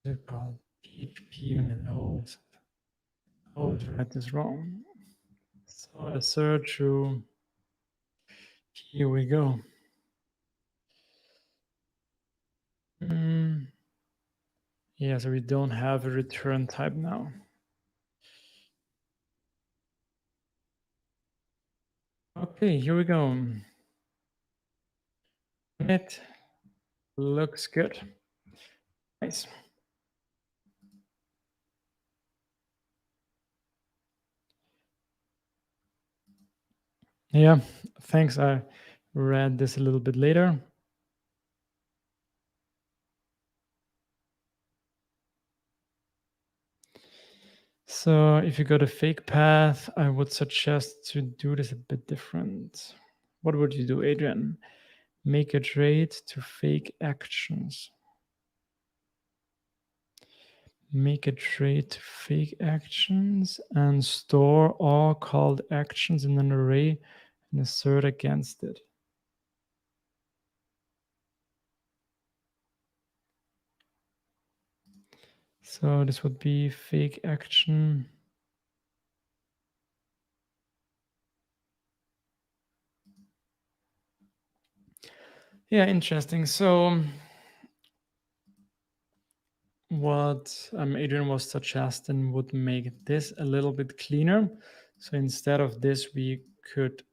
Is it called PHP unit? I always read this wrong. So assert true. Here we go. Yeah, so we don't have a return type now. Okay, here we go. It looks good. Nice. Yeah, thanks. I read this a little bit later. So if you go to fake path, I would suggest to do this a bit different. What would you do, Adrian? Make a trade to fake actions. Make a trade to fake actions and store all called actions in an array and assert against it. So this would be fake action. Yeah, interesting. So what Adrian was suggesting would make this a little bit cleaner. So instead of this, we could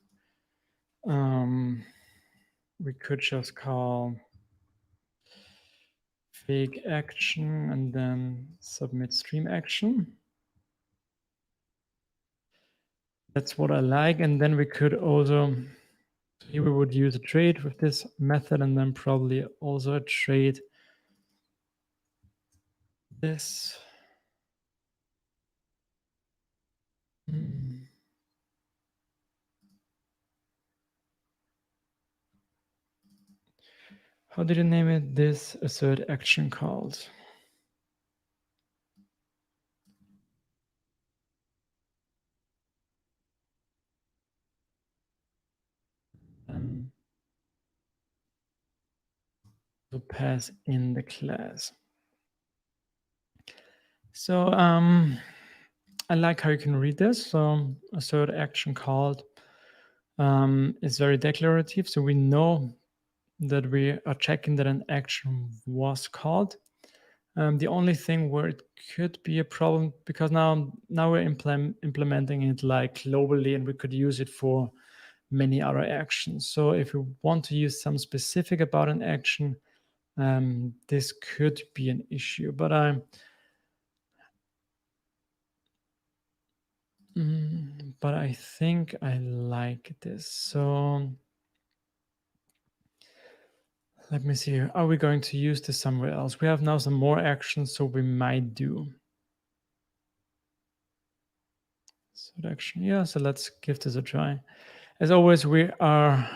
just call fake action and then submit stream action. That's what I like. And then we could also Here we would use a trade with this method, and then probably also a trade this. How did you name it? This assert action called. To pass in the class. So I like how you can read this. So assert action called is very declarative. So we know that we are checking that an action was called. The only thing where it could be a problem, because now we're implementing it like globally, and we could use it for many other actions. So if we want to use some specific about an action, this could be an issue. But I think I like this. So let me see here. Are we going to use this somewhere else? We have now some more actions, so we might do. So action, yeah. So let's give this a try. As always, we are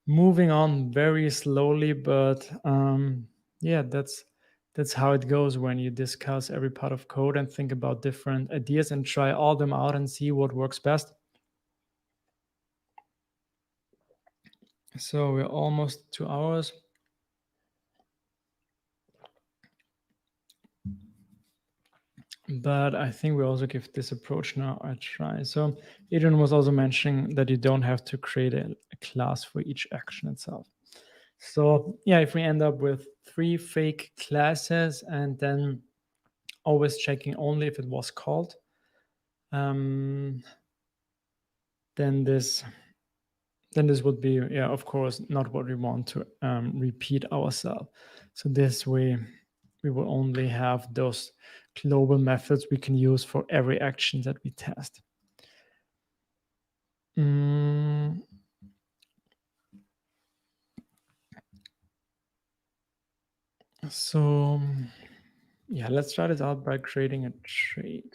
moving on very slowly, but yeah, that's how it goes when you discuss every part of code and think about different ideas and try all them out and see what works best. So we're almost 2 hours. But I think we also give this approach now a try. So Adrian was also mentioning that you don't have to create a class for each action itself. So yeah, if we end up with 3 fake classes and then always checking only if it was called, then this would be, yeah, of course, not what we want to repeat ourselves. So this way, we will only have those global methods we can use for every action that we test. So yeah, let's try this out by creating a trade.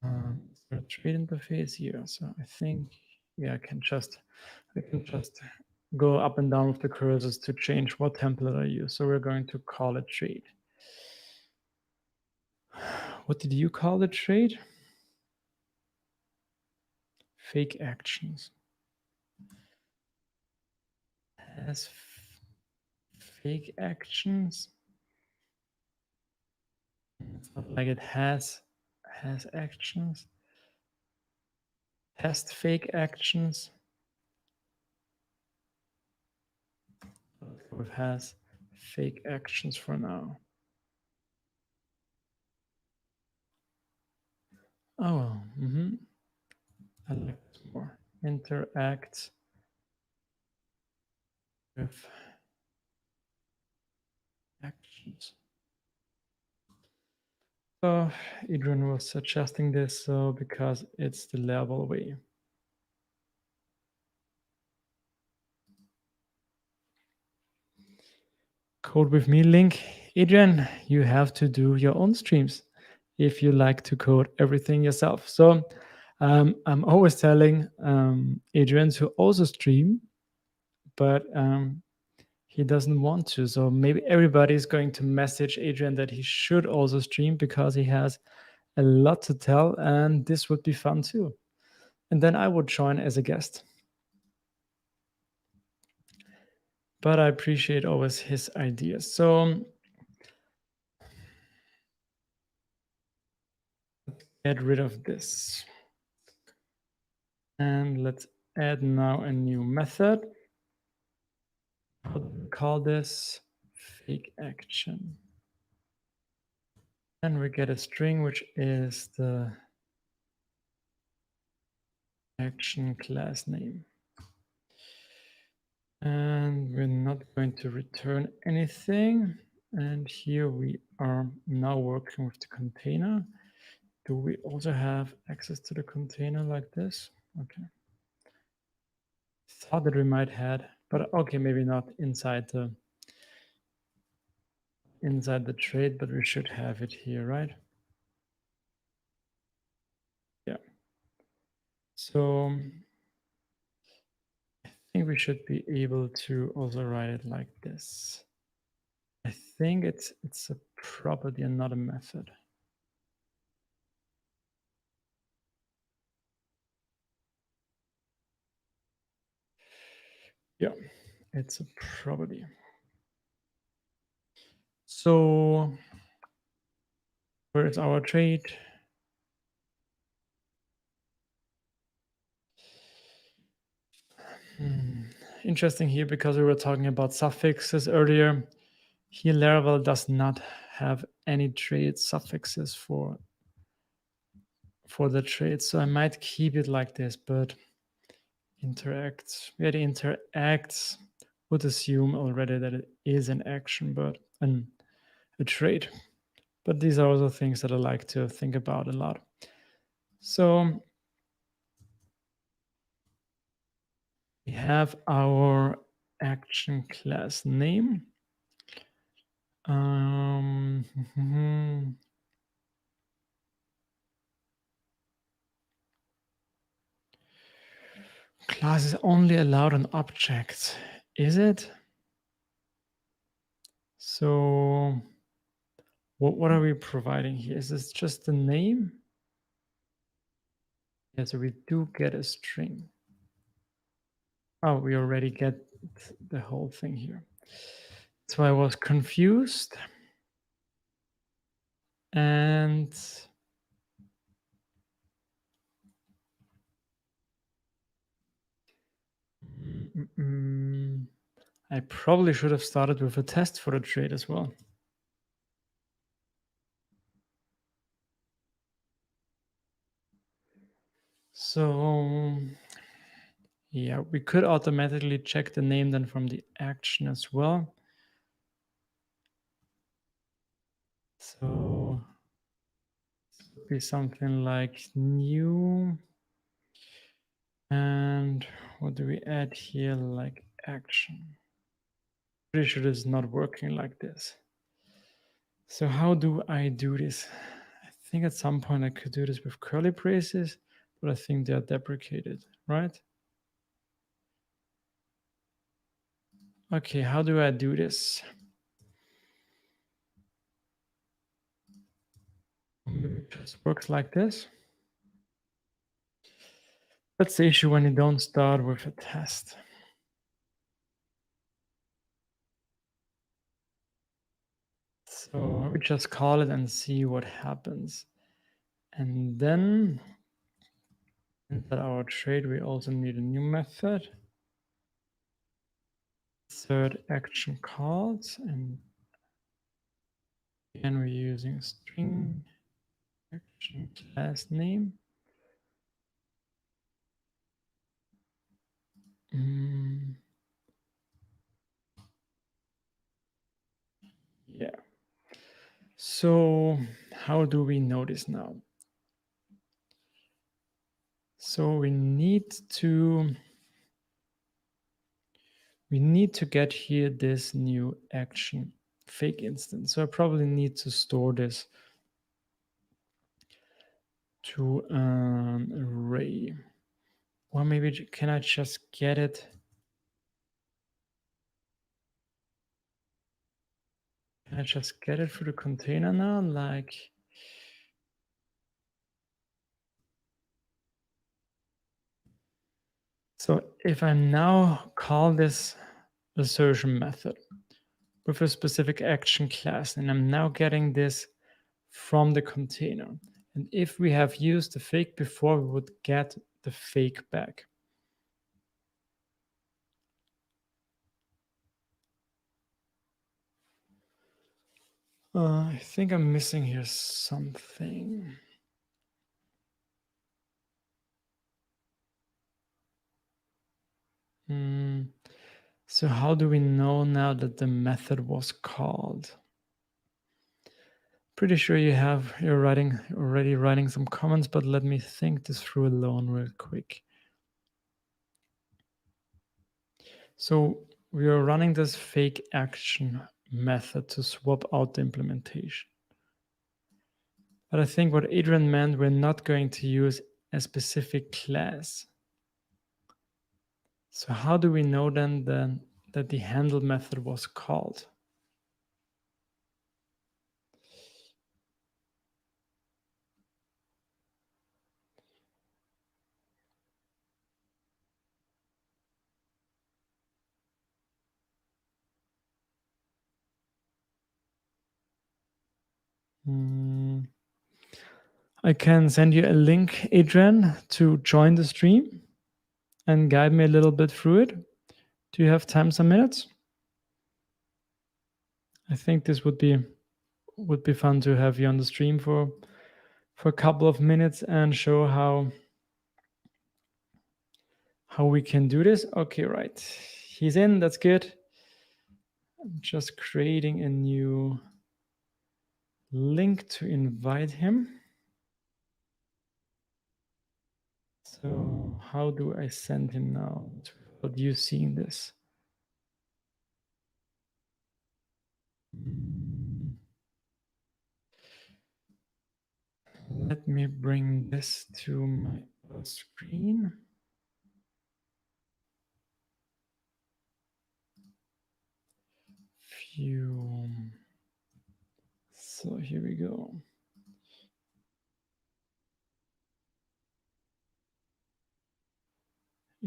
A trade interface here. So I think, yeah, I can just go up and down with the cursors to change what template I use. So we're going to call it trade. What did you call the trade? Fake actions. Has fake actions. It's not like it has actions. Test fake actions. It has fake actions for now. Oh, I like this more. Interact with actions. So Adrian was suggesting this because it's the level way. Code with me link. Adrian, you have to do your own streams if you like to code everything yourself. So I'm always telling Adrian to also stream, but he doesn't want to. So maybe everybody is going to message Adrian that he should also stream because he has a lot to tell, and this would be fun too. And then I would join as a guest. But I appreciate always his ideas. So let's get rid of this. And let's add now a new method. Call this fake action. And we get a string, which is the action class name. And we're not going to return anything. And here we are now working with the container. Do we also have access to the container like this? Okay. thought that we might had, but okay, maybe not inside the trade, but we should have it here, right? Yeah. So I think we should be able to also write it like this. I think it's a property and not a method. Yeah, it's a property. So where is our trade? Interesting here because we were talking about suffixes earlier. Here Laravel does not have any trade suffixes for the trade, so I might keep it like this, but interacts, yeah, the interacts would assume already that it is an action, but a trade. But these are also things that I like to think about a lot. So we have our action class name. Class is only allowed on objects, is it? So what are we providing here? Is this just the name? Yeah, so we do get a string. Oh, we already get the whole thing here. So I was confused. And I probably should have started with a test for the trade as well. So yeah, we could automatically check the name then from the action as well. So it would be something like new. And what do we add here? Like action. Pretty sure this is not working like this. So how do I do this? I think at some point I could do this with curly braces, but I think they are deprecated, right? Okay, how do I do this? It just works like this. That's the issue when you don't start with a test. So we just call it and see what happens. And then inside our trade, we also need a new method. Third action calls, and again we're using string action class name. Yeah. So how do we know this now? So we need to get here this new action fake instance. So I probably need to store this to an array. Or maybe can I just get it? Can I just get it through the container now? Like, so if I now call this assertion method with a specific action class, and I'm now getting this from the container. And if we have used the fake before, we would get the fake back. I think I'm missing here something. So how do we know now that the method was called? Pretty sure you're already writing some comments, but let me think this through alone real quick. So we are running this fake action method to swap out the implementation. But I think what Adrian meant, we're not going to use a specific class. So how do we know then that the handle method was called? I can send you a link, Adrian, to join the stream and guide me a little bit through it. Do you have time, some minutes? I think this would be fun to have you on the stream for a couple of minutes and show how we can do this. Okay, right. He's in, that's good. I'm just creating a new link to invite him. So how do I send him now without you seeing this? Let me bring this to my screen. View. So here we go.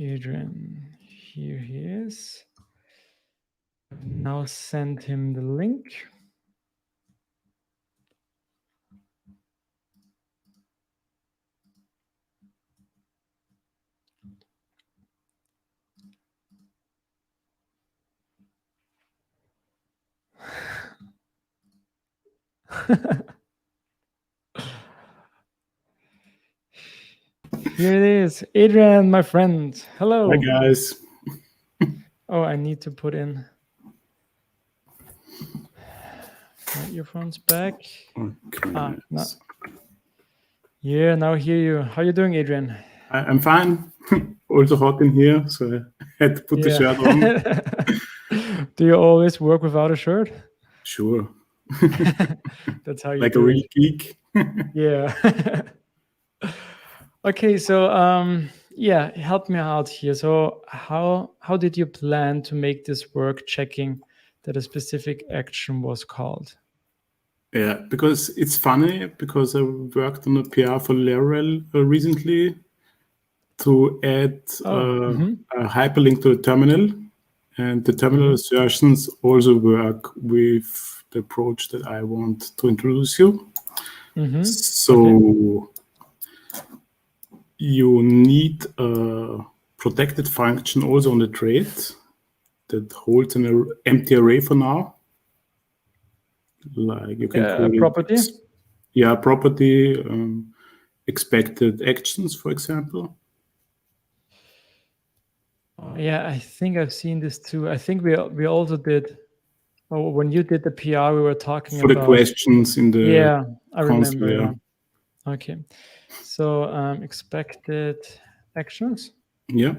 Adrian, here he is. Now send him the link. Here it is. Adrian, my friend. Hello. Hi, guys. Oh, I need to put in my earphones back. Okay. No. Yeah, now I hear you. How you doing, Adrian? I'm fine. Also hot in here, so I had to put the shirt on. Do you always work without a shirt? Sure. That's how you like do a real it. geek. Yeah. Okay, so yeah, help me out here. So how did you plan to make this work, checking that a specific action was called? Yeah, because it's funny, because I worked on a PR for Laravel recently to add a hyperlink to the terminal, and the terminal assertions also work with the approach that I want to introduce you. So you need a protected function also on the trait that holds an empty array for now. Like you can call property? it, yeah, property, expected actions, for example. Yeah, I think I've seen this too. I think we also did. Oh, when you did the PR, we were talking for about the questions in the yeah, I console, remember. yeah. Okay, so expected actions. Yeah,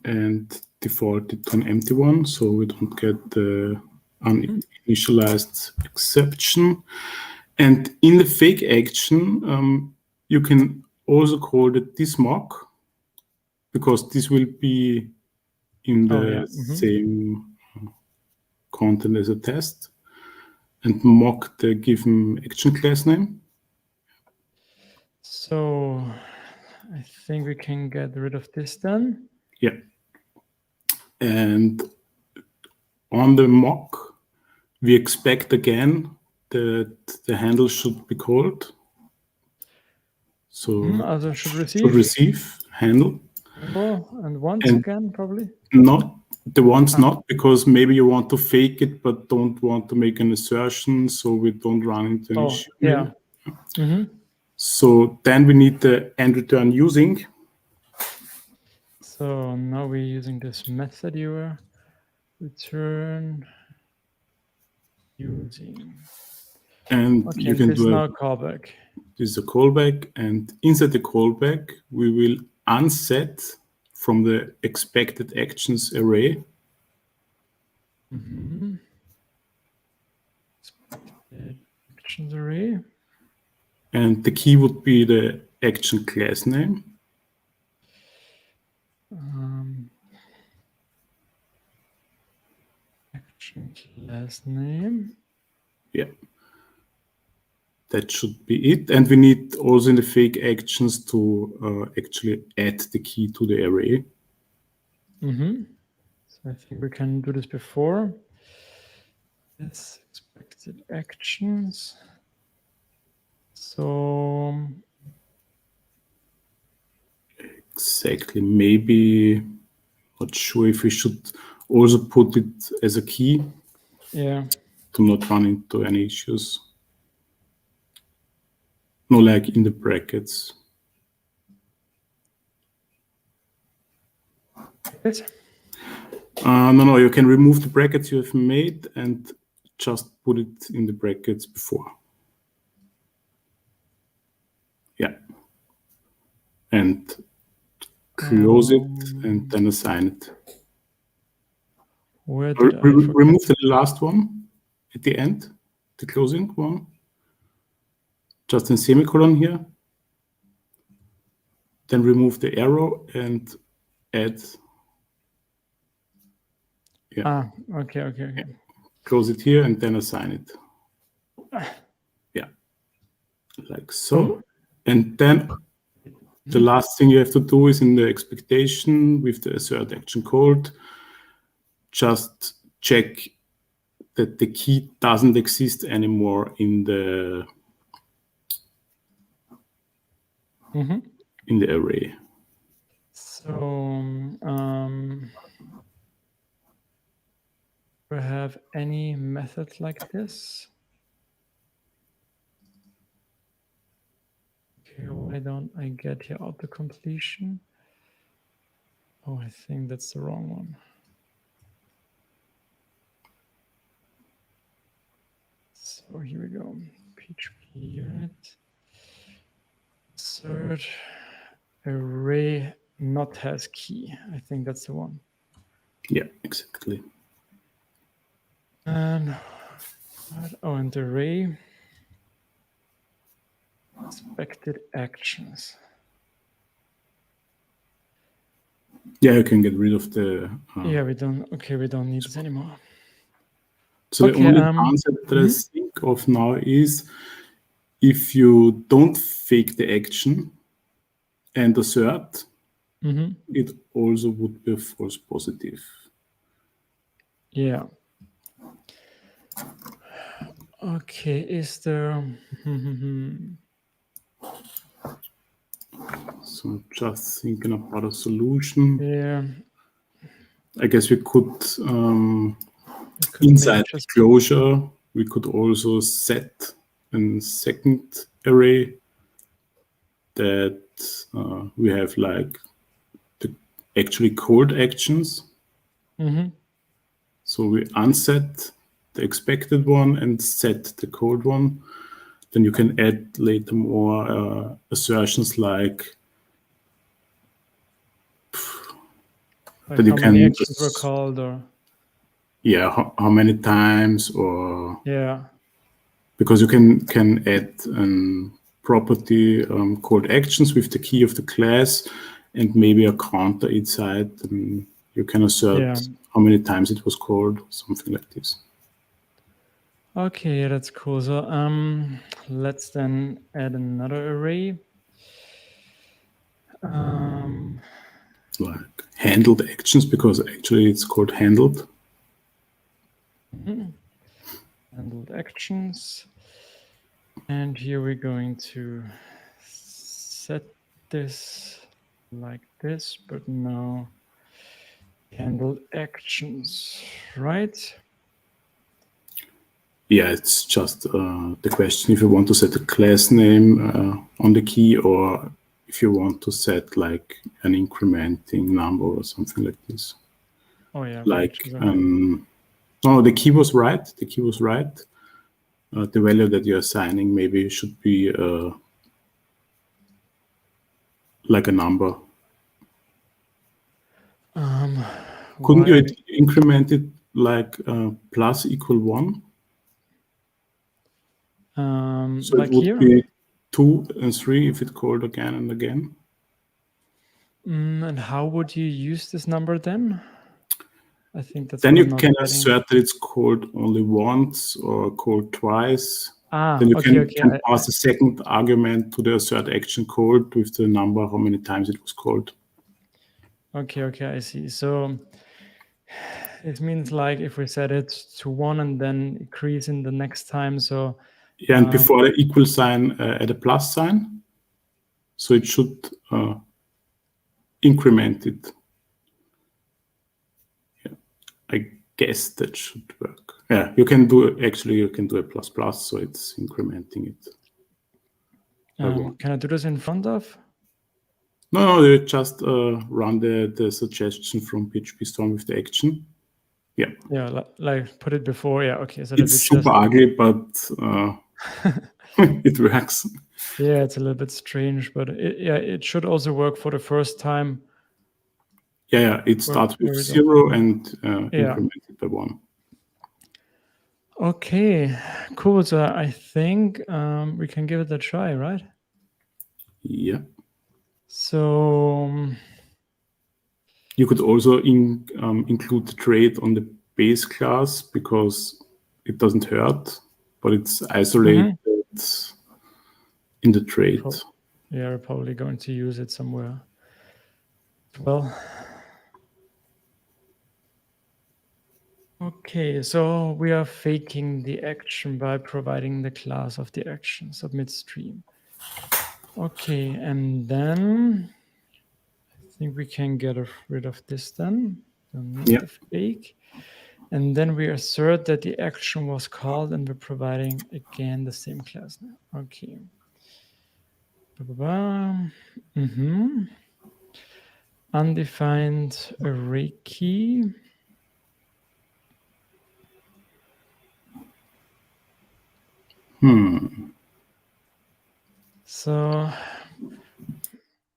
and defaulted to an empty one, so we don't get the uninitialized exception. And in the fake action, you can also call it this mock, because this will be in the same content as a test, and mock the given action class name. So I think we can get rid of this then. Yeah. And on the mock, we expect again that the handle should be called. So also should receive handle. And once again, probably? Not the ones, not, because maybe you want to fake it but don't want to make an assertion, so we don't run into an issue. Yeah. So then we need the end return using. So now we're using this method here. Return using. And you can do now callback. This is a callback, and inside the callback we will unset from the expected actions array. Actions array. And the key would be the action class name. Action class name. Yeah. That should be it. And we need also in the fake actions to actually add the key to the array. So I think we can do this before. Yes, expected actions. So exactly, maybe not sure if we should also put it as a key. Yeah. To not run into any issues. No, like in the brackets. Yes. No, you can remove the brackets you have made and just put it in the brackets before. Yeah. And close it and then assign it. Where did I forget? Remove the last one at the end, the closing one. Just in semicolon here. Then remove the arrow and add. Yeah. Okay. Close it here and then assign it. Yeah. Like so. And then the last thing you have to do is in the expectation with the assert action called, just check that the key doesn't exist anymore in the array. So do I have any method like this? Okay, why don't I get here auto completion? Oh, I think that's the wrong one. So here we go. PHP unit. Assert array not has key. I think that's the one. Yeah, exactly. And and array expected actions. Yeah, you can get rid of the. Yeah, we don't need this anymore. So the only concept that I think of now is if you don't fake the action and assert, it also would be a false positive. Yeah. Okay, is there... So just thinking about a solution. Yeah. I guess we could inside the closure, we could also set a second array that we have like the actually called actions. So we unset the expected one and set the called one. Then you can add later more assertions like that you how many actions were called, or how many times, or yeah, because you can add a property called actions with the key of the class and maybe a counter inside, and you can assert how many times it was called, something like this. Okay, that's cool. So let's then add another array. Like handled actions, because actually it's called handled. Handled actions. And here we're going to set this like this, but now handled actions, right? Yeah, it's just the question if you want to set a class name on the key, or if you want to set like an incrementing number or something like this. Oh yeah. Like, no, the key was right. The key was right. The value that you're assigning maybe should be like a number. Couldn't you why- increment it like plus equal 1? So like it would here? be 2 and 3 if it called again and again. And how would you use this number then? I think that's Then what you I'm not can getting. assert that it's called only once or called twice. Ah, Then you okay, can pass a second argument to the assert action called with the number, how many times it was called. Okay, I see. So it means like if we set it to 1 and then increase in the next time. So Yeah, and before the equal sign, add a plus sign. So it should increment it. Yeah, I guess that should work. Yeah, you can do a plus plus, so it's incrementing it. can I do this in front of? No, you just run the suggestion from PHP Storm with the action. Yeah. Yeah, like put it before. Yeah, okay. So It's super ugly, but it works. Yeah, it's a little bit strange, but it should also work for the first time. Yeah, it starts with 0 and incremented by 1. Okay, cool. So I think we can give it a try, right? Yeah. So you could also include the trait on the base class because it doesn't hurt, but it's isolated in the trait. Yeah, we're probably going to use it somewhere. Well, okay, so we are faking the action by providing the class of the action, submit stream. Okay, and then I think we can get rid of this then. Don't need the fake. And then we assert that the action was called and we're providing again the same class now. Okay. Undefined array key. So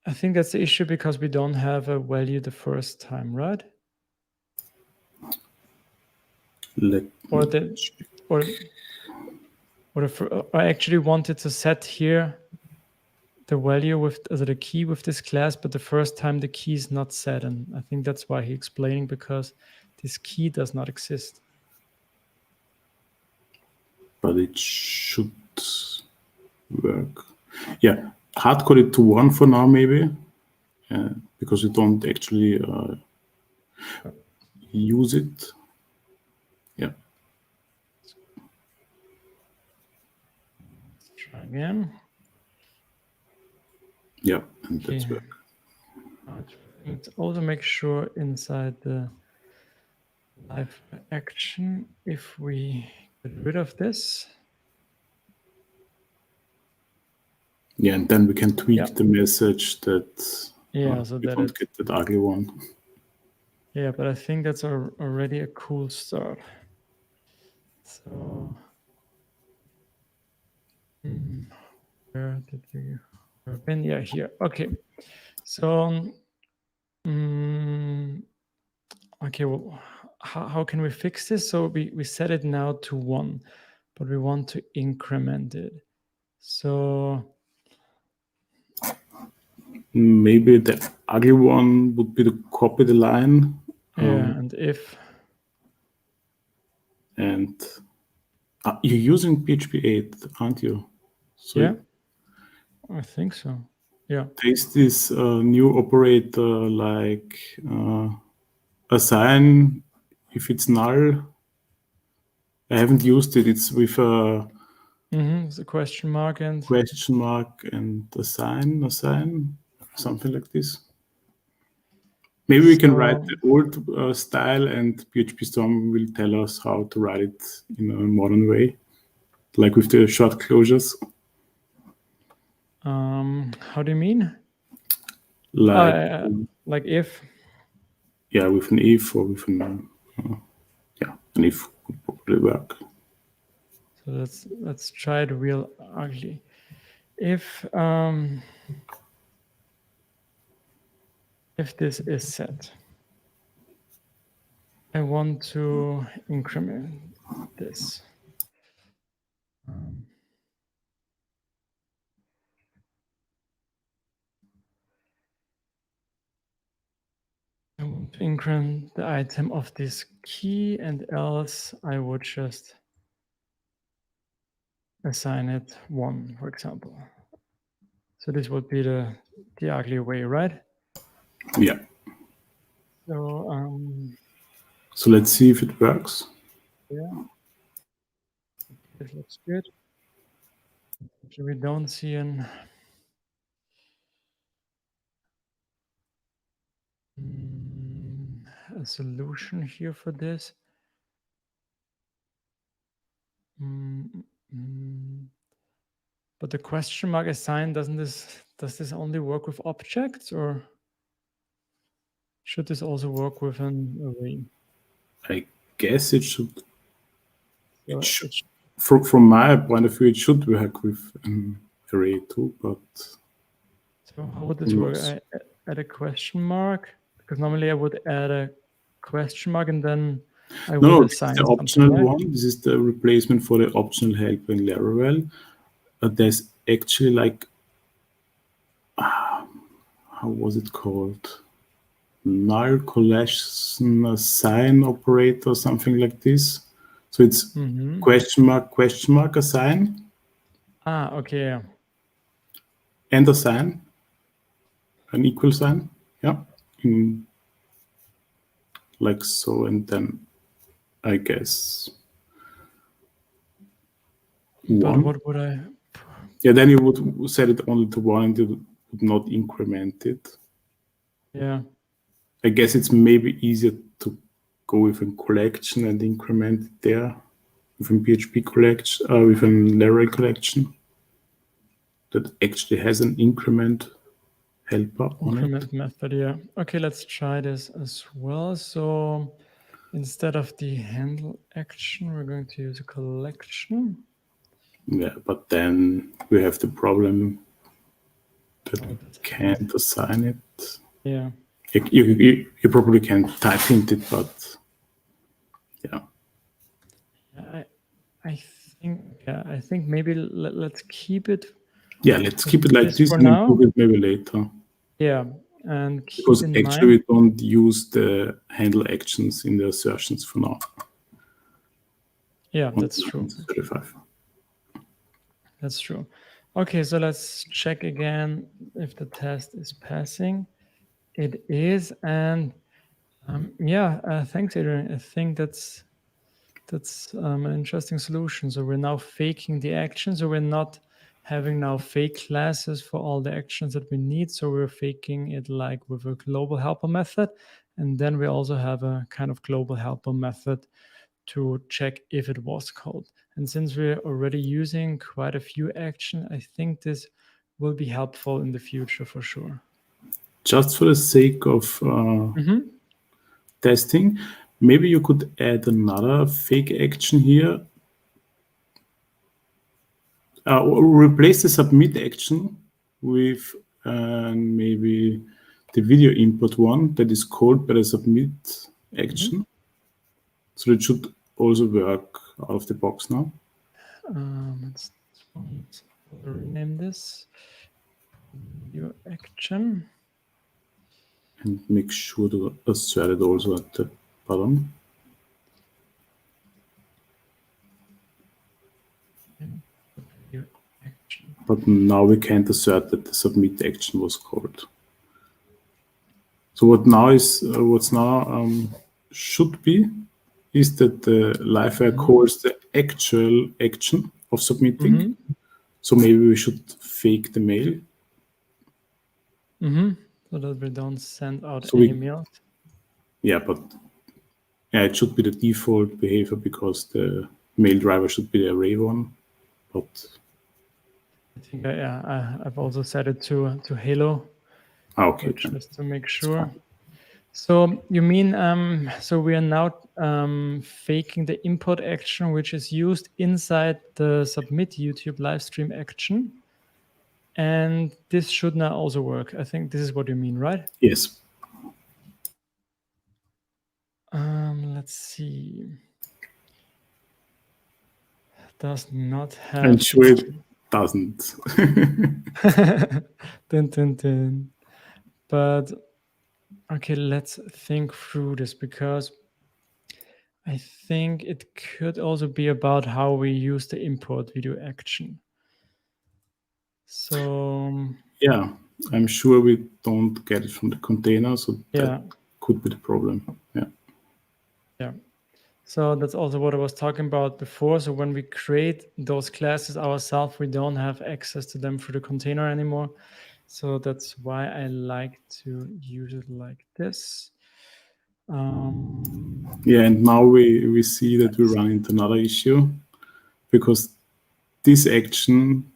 I think that's the issue because we don't have a value the first time, right? I actually wanted to set here the value with the key with this class, but the first time the key is not set, and I think that's why he's explaining because this key does not exist. But it should work. Yeah, hardcode it to 1 for now, maybe, because you don't actually use it. Yeah. Let's try again. Yeah, and that's work. Let's also make sure inside the live action, if we get rid of this. Yeah, and then we can tweak the message that so we that don't get that ugly one. Yeah, but I think that's already a cool start. So where did we open? Yeah, here. Okay. So okay, well, how can we fix this? So we set it now to 1, but we want to increment it. So maybe the ugly one would be to copy the line. And if. And you're using PHP 8, aren't you? So yeah, I think so. Yeah. Taste this new operator like assign if it's null. I haven't used it. It's with a it's a question mark and assign, something like this. Maybe we can write the old style and PHP Storm will tell us how to write it in a modern way, like with the short closures. How do you mean? Like if? Yeah, with an if or with an an if would probably work. So let's try it real ugly. If this is set, I want to increment this. I want to increment the item of this key, and else I would just assign it 1, for example. So this would be the ugly way, right? Yeah. So let's see if it works. yeah, it looks good. So we don't see a solution here for this. But the question mark assign, does this only work with objects, or should this also work with an array? I guess it should. So it should. From my point of view, it should work with an array too, but. So how would this work? I add a question mark, because normally I would add a question mark and then I would assign the optional one. This is the replacement for the optional helper in Laravel. There's actually like, how was it called? Null collection assign operator, something like this. So it's question mark assign. Okay. Yeah. And assign. An equal sign. Yeah. Like so, and then I guess. But 1. what would I? Yeah, then you would set it only to 1 and you would not increment it. Yeah. I guess it's maybe easier to go with a collection and increment it there with a PHP collection, with a Laravel collection that actually has an increment helper on it. Increment method, yeah. Okay, let's try this as well. So instead of the handle action, we're going to use a collection. Yeah, but then we have the problem that we can't assign it. Yeah. You probably can type hint it, but yeah. I think maybe let's keep it. Yeah, let's keep it like this and improve it maybe later. Yeah, and keep because in actually mind, we don't use the handle actions in the assertions for now. Yeah, that's true. 35. That's true. Okay, so let's check again if the test is passing. It is, and thanks, Adrian. I think that's an interesting solution. So we're now faking the action. So we're not having now fake classes for all the actions that we need. So we're faking it like with a global helper method. And then we also have a kind of global helper method to check if it was called. And since we're already using quite a few actions, I think this will be helpful in the future for sure. Just for the sake of testing, maybe you could add another fake action here. Replace the submit action with maybe the video input one that is called by the submit action. So it should also work out of the box now. Let's rename this video action. And make sure to assert it also at the bottom. But now we can't assert that the submit action was called. So what now is should be is that the livewire calls the actual action of submitting. So maybe we should fake the mail. So that we don't send out any mails. Yeah, but it should be the default behavior because the mail driver should be the array one. But I think I've also set it to Hello. Okay. Just to make sure. So you mean so we are now faking the import action which is used inside the submit YouTube live stream action, and this should now also work. I think this is what you mean, right? Yes. let's see. Does not have. I'm sure it doesn't. Dun, dun, dun. But okay, let's think through this, because I think it could also be about how we use the import video action. So Yeah, I'm sure we don't get it from the container, so yeah, that could be the problem. Yeah. yeah. So that's also what I was talking about before. So when we create those classes ourselves, we don't have access to them through the container anymore. So that's why I like to use it like this. Yeah, and now we see that we run into another issue, because this action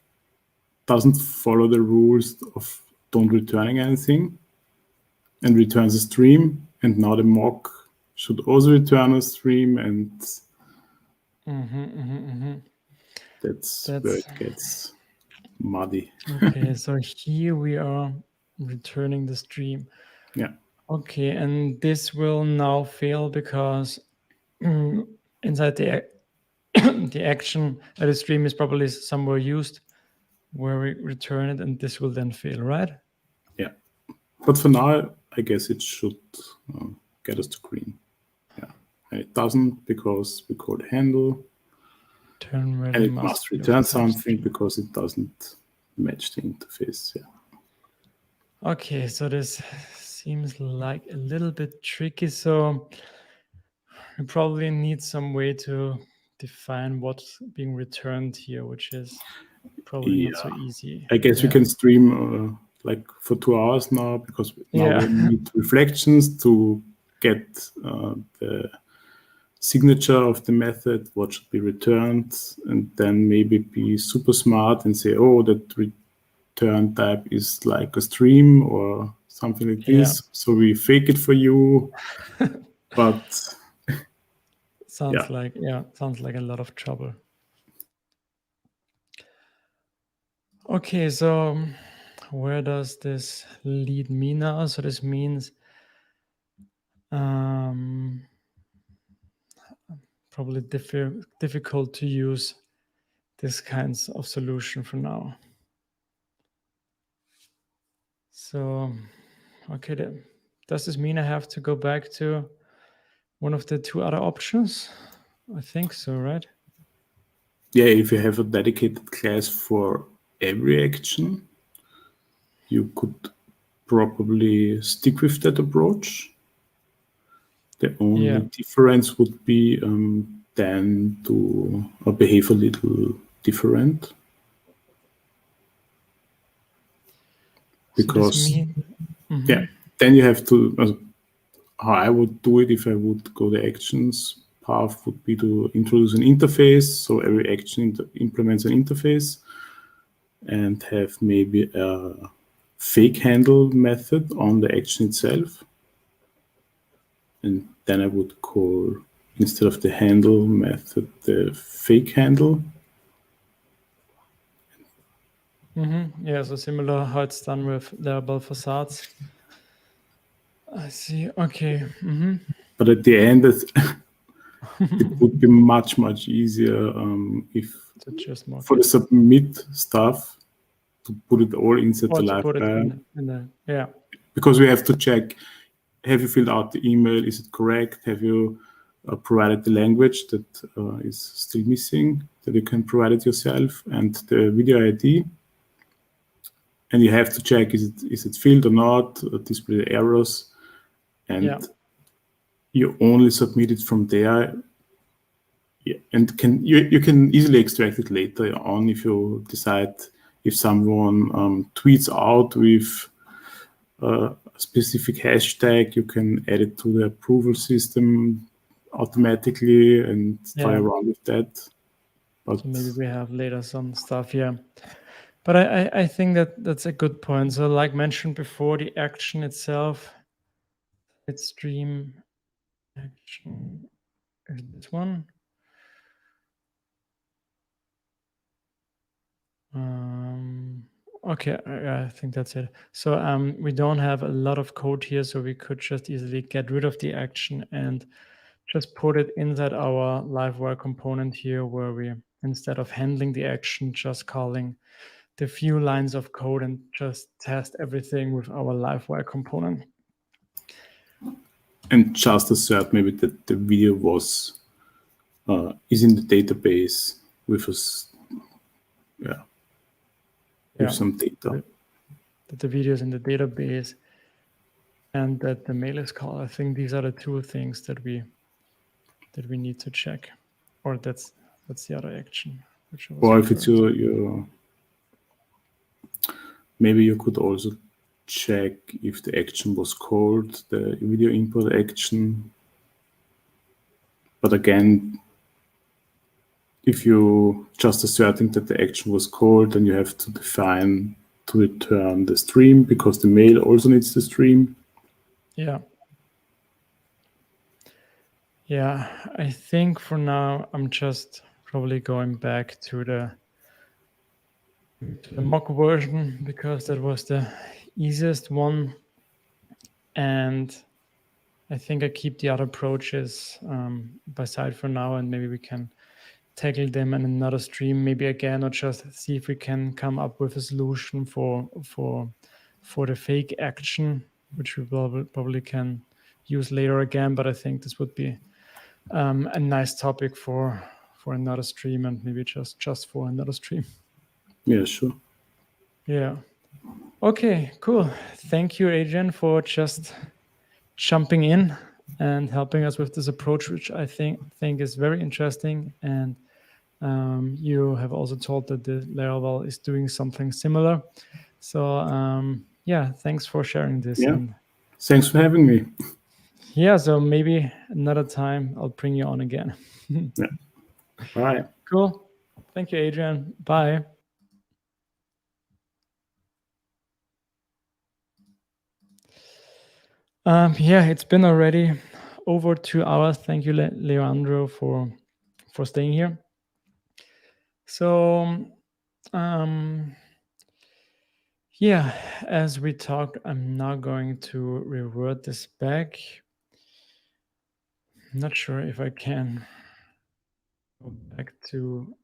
doesn't follow the rules of don't returning anything and returns a stream, and now the mock should also return a stream, and that's where it gets muddy. Okay, so here we are returning the stream. Yeah. Okay, and this will now fail because inside the the action the stream is probably somewhere used where we return it, and this will then fail, right? Yeah. But for now, I guess it should get us to green. Yeah. And it doesn't, because we call handle. Turn And it must return something because it doesn't match the interface. Yeah. Okay, so this seems like a little bit tricky. So we probably need some way to define what's being returned here, which is probably not so easy. I guess we can stream like for 2 hours now, because now we need reflections to get the signature of the method, what should be returned, and then maybe be super smart and say, oh, that return type is like a stream or something like this. So we fake it for you, but sounds like a lot of trouble. Okay, so where does this lead me now? So this means probably difficult to use this kinds of solution for now. So, okay, does this mean I have to go back to one of the 2 other options? I think so, right? Yeah, if you have a dedicated class for every action, you could probably stick with that approach. The only difference would be then to behave a little different. Because, yeah, then you have to, how I would do it if I would go the actions path would be to introduce an interface. So every action implements an interface, and have maybe a fake handle method on the action itself. And then I would call, instead of the handle method, the fake handle. Yeah, so similar how it's done with Laravel facades. I see. Okay. But at the end, it would be much, much easier if for the submit stuff to put it all inside the live file. Because we have to check, have you filled out the email? Is it correct? Have you provided the language that is still missing, that you can provide it yourself, and the video ID? And you have to check, is it filled or not, display the errors, and you only submit it from there. Yeah, and you can easily extract it later on if you decide, if someone tweets out with a specific hashtag, you can add it to the approval system automatically and play around with that. But so maybe we have later some stuff, But I think that's a good point. So like mentioned before, the action itself, it's stream action, is this one. Okay, I think that's it. So we don't have a lot of code here, so we could just easily get rid of the action and just put it inside our livewire component here, where we, instead of handling the action, just calling the few lines of code and just test everything with our livewire component. And just assert maybe that the video is in the database with us, with some data. That the video is in the database and that the mail is called. I think these are the two things that we need to check, or that's the other action. Or if it's your maybe you could also check if the action was called, the video import action. But again, if you just asserting that the action was called, then you have to define to return the stream, because the mail also needs the stream. Yeah. Yeah, I think for now I'm just probably going back to the mock version, because that was the easiest one, and I think I keep the other approaches by side for now, and maybe we can tackle them in another stream, maybe again, or just see if we can come up with a solution for the fake action, which we probably can use later again. But I think this would be a nice topic for another stream, and maybe just for another stream. Yeah, sure. Yeah. Okay, cool. Thank you, Adrian, for just jumping in and helping us with this approach, which I think is very interesting. And you have also told that the Laravel is doing something similar. So yeah, thanks for sharing this. Yeah. And thanks for having me. yeah, so maybe another time I'll bring you on again. Yeah. Bye. Cool. Thank you, Adrian. Bye. Yeah, it's been already over 2 hours. Thank you, Leandro, for staying here. So, yeah, as we talked, I'm now going to revert this back. I'm not sure if I can go back to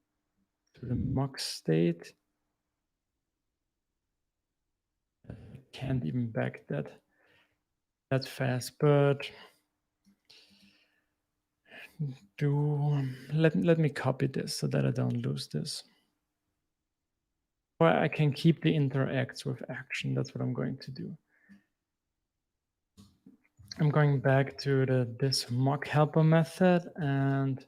the mock state. I can't even back that fast, but let me copy this so that I don't lose this. Or I can keep the interacts with action. That's what I'm going to do. I'm going back to this mock helper method, and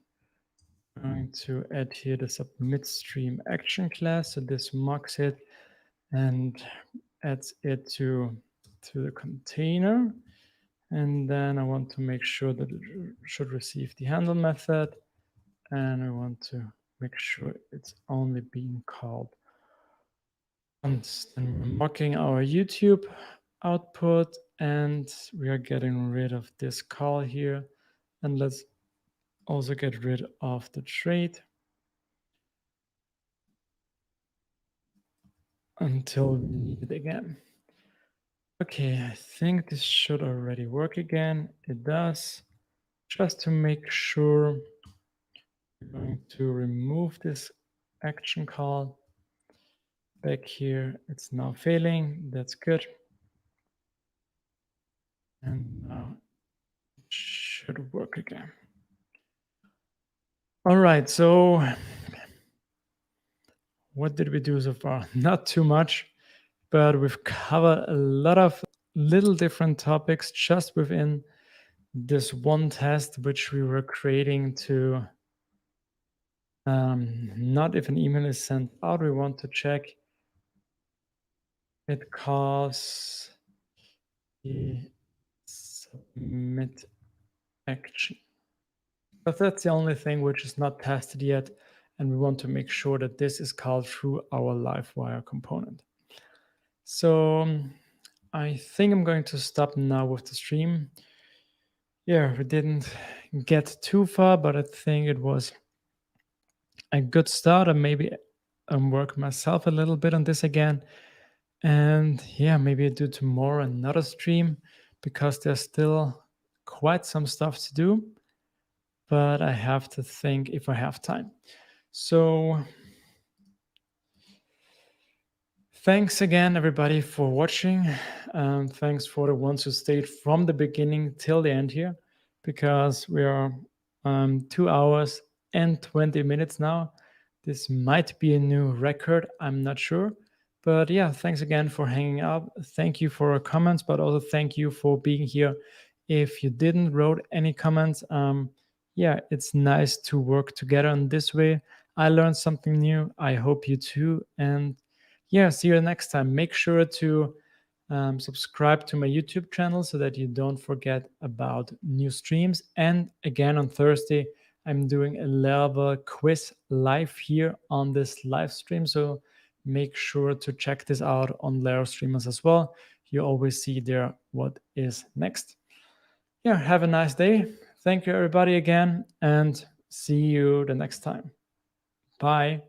I'm going to add here the submit stream action class. So this mocks it and adds it to the container. And then I want to make sure that it should receive the handle method. And I want to make sure it's only being called once. And we're mocking our YouTube output, and we are getting rid of this call here. And let's also get rid of the trait until we need it again. Okay, I think this should already work again. It does. Just to make sure, we're going to remove this action call. Back here, it's now failing. That's good. And now it should work again. All right, so what did we do so far? Not too much, but we've covered a lot of little different topics just within this one test, which we were creating to not if an email is sent out, we want to check it calls the submit action. But that's the only thing which is not tested yet, and we want to make sure that this is called through our livewire component. So I think I'm going to stop now with the stream. Yeah, we didn't get too far, but I think it was a good start, and maybe work myself a little bit on this again. And yeah, maybe I do tomorrow another stream, because there's still quite some stuff to do. but I have to think if I have time. So thanks again, everybody, for watching. Thanks for the ones who stayed from the beginning till the end here, because we are 2 hours and 20 minutes now. This might be a new record, I'm not sure. But yeah, thanks again for hanging out. Thank you for your comments, but also thank you for being here. If you didn't wrote any comments, yeah, it's nice to work together in this way. I learned something new. I hope you too. And yeah, see you next time. Make sure to subscribe to my YouTube channel so that you don't forget about new streams. And again, on Thursday, I'm doing a level quiz live here on this live stream. So make sure to check this out on Larastreamers as well. You always see there what is next. Yeah, have a nice day. Thank you, everybody, again, and see you the next time. Bye.